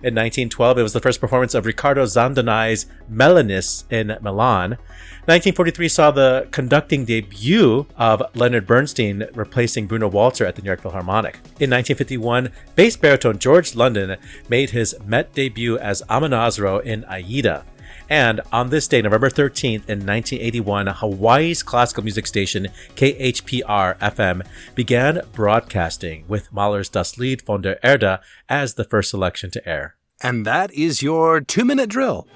In 1912, it was the first performance of Riccardo Zandonai's Melanis in Milan. 1943 saw the conducting debut of Leonard Bernstein replacing Bruno Walter at the New York Philharmonic. In 1951, bass baritone George London made his Met debut as Amonasro in Aida. And on this day, November 13th, in 1981, Hawaii's classical music station, KHPR-FM, began broadcasting with Mahler's Das Lied von der Erde as the first selection to air. And that is your 2-minute drill.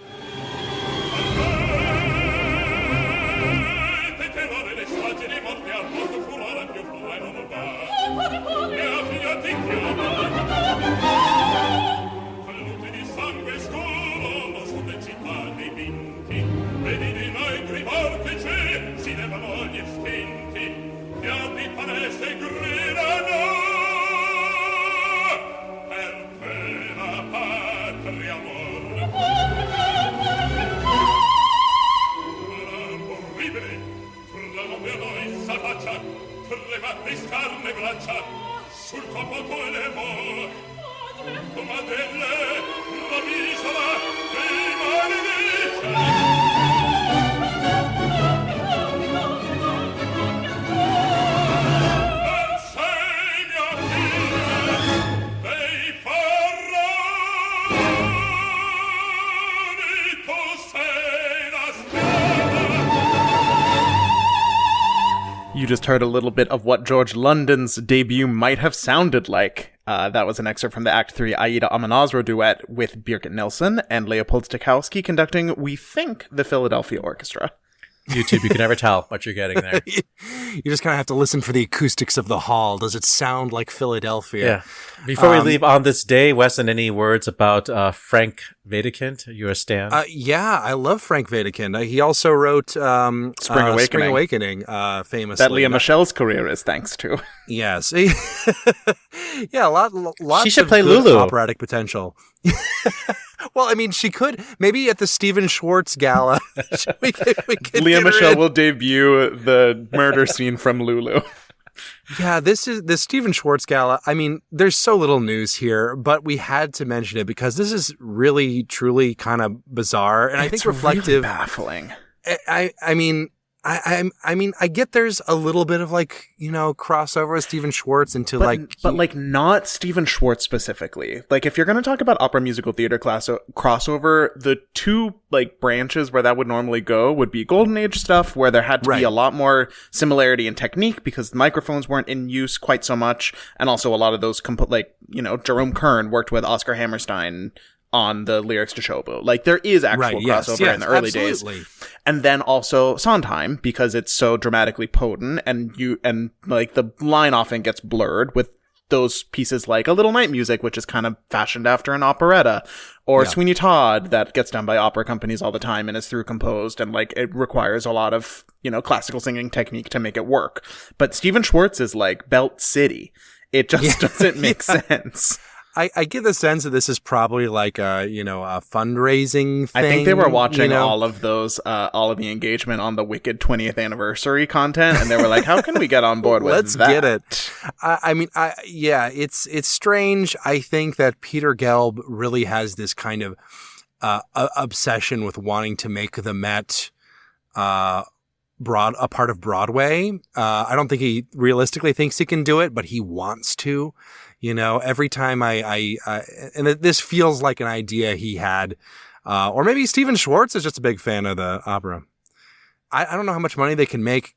Sul corpo tu elevo come delle ravvisola You just heard a little bit of what George London's debut might have sounded like. That was an excerpt from the Act 3 Aida Amonasro duet with Birgit Nilsson and Leopold Stokowski conducting, we think, the Philadelphia Orchestra. YouTube, you can never tell what you're getting there. You just kind of have to listen for the acoustics of the hall. Does it sound like Philadelphia? Yeah. Before we leave on this day, Weston, any words about Frank Wedekind? You're a stan? Yeah, I love Frank Wedekind. He also wrote Spring Awakening, famously. That Leah Michelle's career is thanks to. Yes. Yeah, lots she should of play good Lulu. Operatic potential. Well, I mean, she could. Maybe at the Stephen Schwartz Gala. we could Leah Michelle will debut the murder scene from Lulu. Yeah, this is the Stephen Schwartz Gala. I mean, there's so little news here, but we had to mention it because this is really, truly kind of bizarre, and I think reflective. Really baffling. I mean, I mean, I get there's a little bit of like, crossover with Stephen Schwartz into but not Stephen Schwartz specifically. Like, if you're going to talk about opera musical theater crossover, the two like branches where that would normally go would be Golden Age stuff, where there had to be a lot more similarity in technique because the microphones weren't in use quite so much, and also a lot of those Jerome Kern worked with Oscar Hammerstein on the lyrics to Showboat. Like, there is actual crossover in the early days. And then also Sondheim, because it's so dramatically potent, and the line often gets blurred with those pieces like A Little Night Music, which is kind of fashioned after an operetta, or Sweeney Todd, that gets done by opera companies all the time and is through composed, and like it requires a lot of, classical singing technique to make it work. But Stephen Schwartz is like Belt City. It just doesn't make sense. I get the sense that this is probably like a fundraising thing. I think they were watching all of the engagement on the Wicked 20th anniversary content, and they were like, how can we get on board with Let's that? get it. I mean, it's strange. I think that Peter Gelb really has this kind of obsession with wanting to make the Met a part of Broadway. I don't think he realistically thinks he can do it, but he wants to. Every time and this feels like an idea he had, or maybe Stephen Schwartz is just a big fan of the opera. I don't know how much money they can make,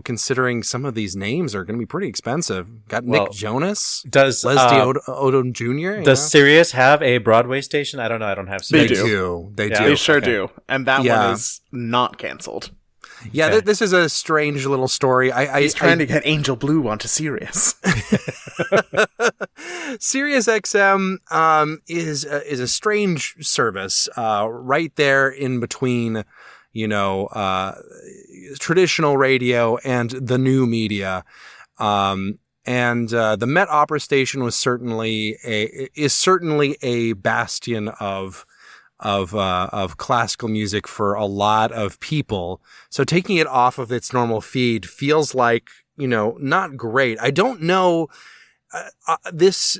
considering some of these names are going to be pretty expensive. Got Nick Jonas, Leslie Odom Jr. Does Sirius have a Broadway station? I don't know. I don't have Sirius. They do. They sure do. And that one is not canceled. Yeah, Okay. This is a strange little story. He's trying to get Angel Blue onto Sirius. Sirius XM is a strange service right there in between, traditional radio and the new media. And the Met Opera Station is certainly a bastion of classical music for a lot of people. So taking it off of its normal feed feels like, not great. I don't know. This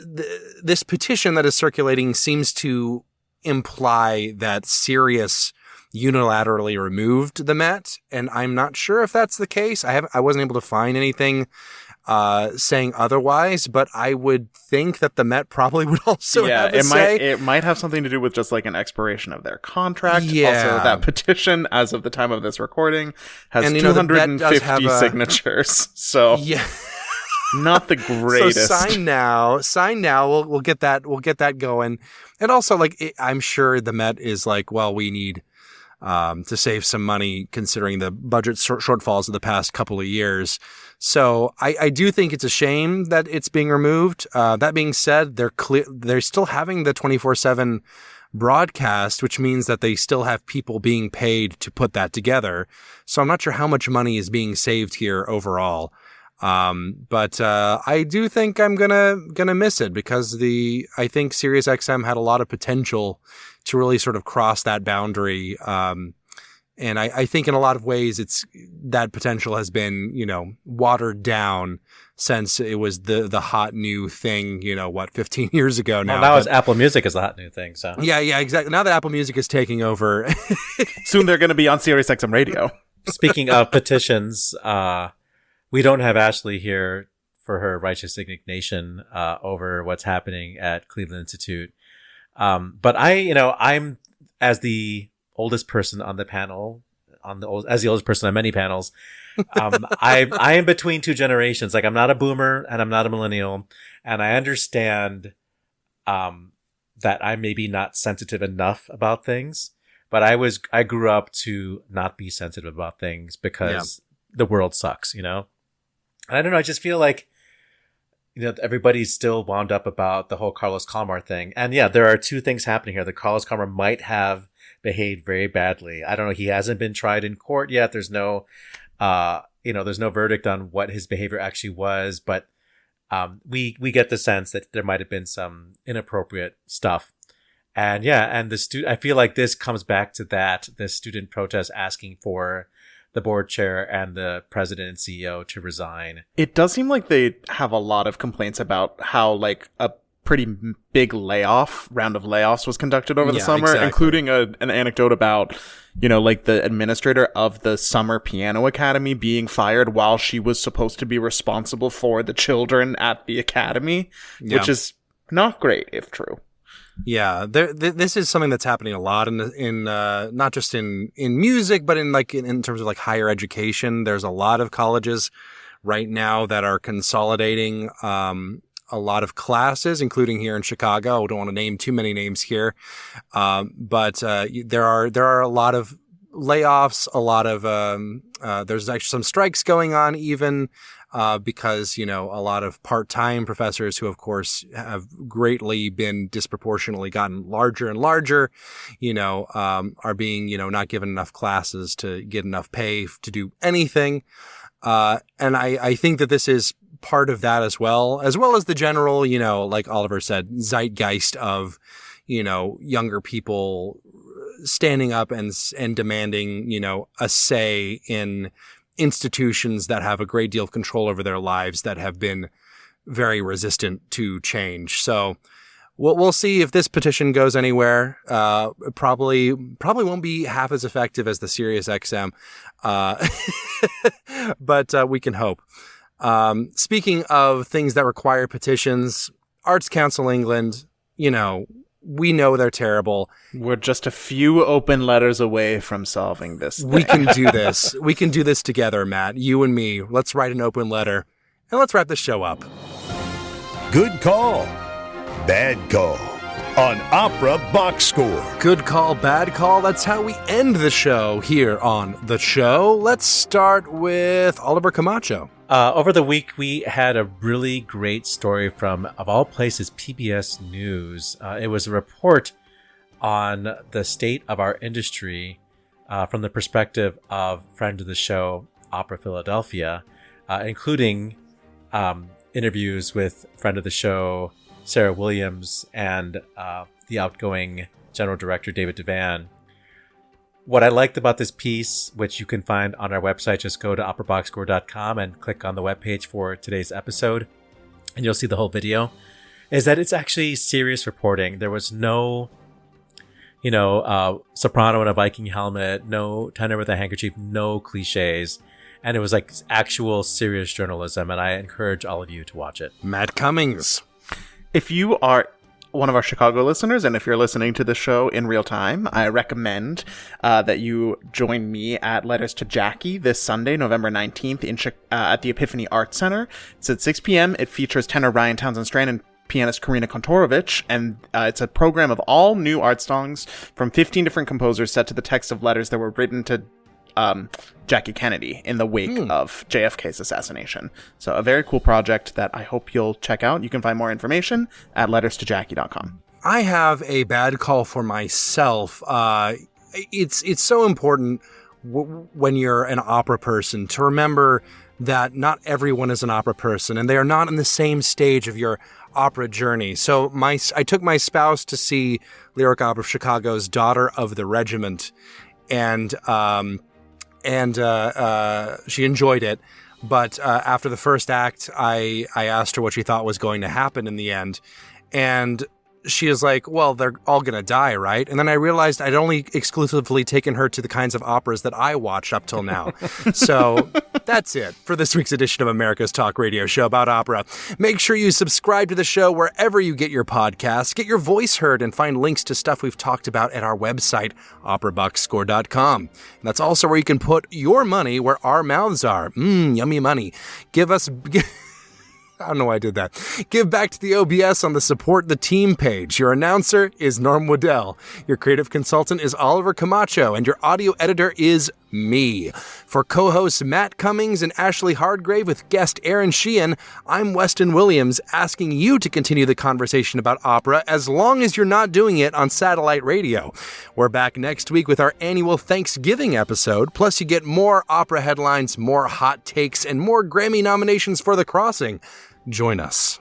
petition that is circulating seems to imply that Sirius unilaterally removed the Met, and I'm not sure if that's the case. I wasn't able to find anything saying otherwise, but I would think that the Met probably would also have a say. It might have something to do with just like an expiration of their contract. Also, that petition, as of the time of this recording, has 250 signatures. So not the greatest. So sign now. We'll get that going. And also, I'm sure the Met is like, well, we need to save some money considering the budget shortfalls of the past couple of years. So I do think it's a shame that it's being removed. That being said, they're still having the 24/7 broadcast, which means that they still have people being paid to put that together. So I'm not sure how much money is being saved here overall. But I do think I'm gonna miss it because I think Sirius XM had a lot of potential to really sort of cross that boundary. And I think in a lot of ways that potential has been, watered down since it was the hot new thing, 15 years ago now. Well, now Apple Music is the hot new thing. So yeah, exactly. Now that Apple Music is taking over. Soon they're going to be on Sirius XM Radio. Speaking of petitions, we don't have Ashlee here for her righteous indignation over what's happening at Cleveland Institute. But I'm as the oldest person on the panel, as the oldest person on many panels, I am between two generations. Like, I'm not a boomer and I'm not a millennial, and I understand that I may be not sensitive enough about things, but I grew up to not be sensitive about things because the world sucks, And I don't know, I just feel like everybody's still wound up about the whole Carlos Kalmar thing. And yeah, there are two things happening here. The Carlos Kalmar might have behaved very badly. I don't know. He hasn't been tried in court yet. There's no, there's no verdict on what his behavior actually was, but, we get the sense that there might have been some inappropriate stuff. And I feel like this comes back to the student protest asking for the board chair and the president and CEO to resign. It does seem like they have a lot of complaints about how, like, a pretty big round of layoffs was conducted over the summer, exactly. including an anecdote about, like the administrator of the Summer Piano Academy being fired while she was supposed to be responsible for the children at the academy, which is not great if true. Yeah, this is something that's happening a lot in not just in music, but in terms of like higher education. There's a lot of colleges right now that are consolidating a lot of classes, including here in Chicago. I don't want to name too many names here, but there are a lot of layoffs, a lot of there's actually some strikes going on even. Because, a lot of part-time professors who, of course, have greatly been disproportionately gotten larger and larger, are being, not given enough classes to get enough pay to do anything. And I think that this is part of that as well as the general, like Oliver said, zeitgeist of, younger people standing up and demanding, a say in institutions that have a great deal of control over their lives that have been very resistant to change. So we'll see if this petition goes anywhere. Probably won't be half as effective as the Sirius XM, but we can hope. Speaking of things that require petitions, Arts Council England, we know they're terrible. We're just a few open letters away from solving this thing. We can do this. We can do this together, Matt. You and me. Let's write an open letter, and let's wrap this show up. Good call, bad call on Opera Box Score. Good call, bad call. That's how we end the show here on The Show. Let's start with Oliver Camacho. Over the week, we had a really great story from, of all places, PBS News. It was a report on the state of our industry from the perspective of friend of the show, Opera Philadelphia, including interviews with friend of the show, Sarah Williams, and the outgoing general director, David Devan. What I liked about this piece, which you can find on our website, just go to operaboxscore.com and click on the webpage for today's episode, and you'll see the whole video, is that it's actually serious reporting. There was no, soprano in a Viking helmet, no tenor with a handkerchief, no cliches. And it was like actual serious journalism, and I encourage all of you to watch it. Matt Cummings. If you are one of our Chicago listeners, and if you're listening to the show in real time, I recommend that you join me at Letters to Jackie this Sunday, November 19th at the Epiphany Arts Center. It's at 6 p.m. It features tenor Ryan Townsend-Strand and pianist Karina Kontorovich, and it's a program of all new art songs from 15 different composers set to the text of letters that were written to Jackie Kennedy in the wake of JFK's assassination. So a very cool project that I hope you'll check out. You can find more information at letterstojackie.com. I have a bad call for myself. It's so important when you're an opera person to remember that not everyone is an opera person, and they are not in the same stage of your opera journey. So I took my spouse to see Lyric Opera of Chicago's Daughter of the Regiment, and she enjoyed it. But after the first act, I asked her what she thought was going to happen in the end. And she is like, well, they're all going to die, right? And then I realized I'd only exclusively taken her to the kinds of operas that I watch up till now. So that's it for this week's edition of America's Talk Radio Show about opera. Make sure you subscribe to the show wherever you get your podcasts, get your voice heard, and find links to stuff we've talked about at our website, operaboxscore.com. That's also where you can put your money where our mouths are. Yummy money. I don't know why I did that. Give back to the OBS on the Support the Team page. Your announcer is Norm Waddell. Your creative consultant is Oliver Camacho. And your audio editor is me. For co-hosts Matt Cummings and Ashlee Hardgrave with guest Aaron Sheehan, I'm Weston Williams, asking you to continue the conversation about opera as long as you're not doing it on satellite radio. We're back next week with our annual Thanksgiving episode. Plus, you get more opera headlines, more hot takes, and more Grammy nominations for The Crossing. Join us.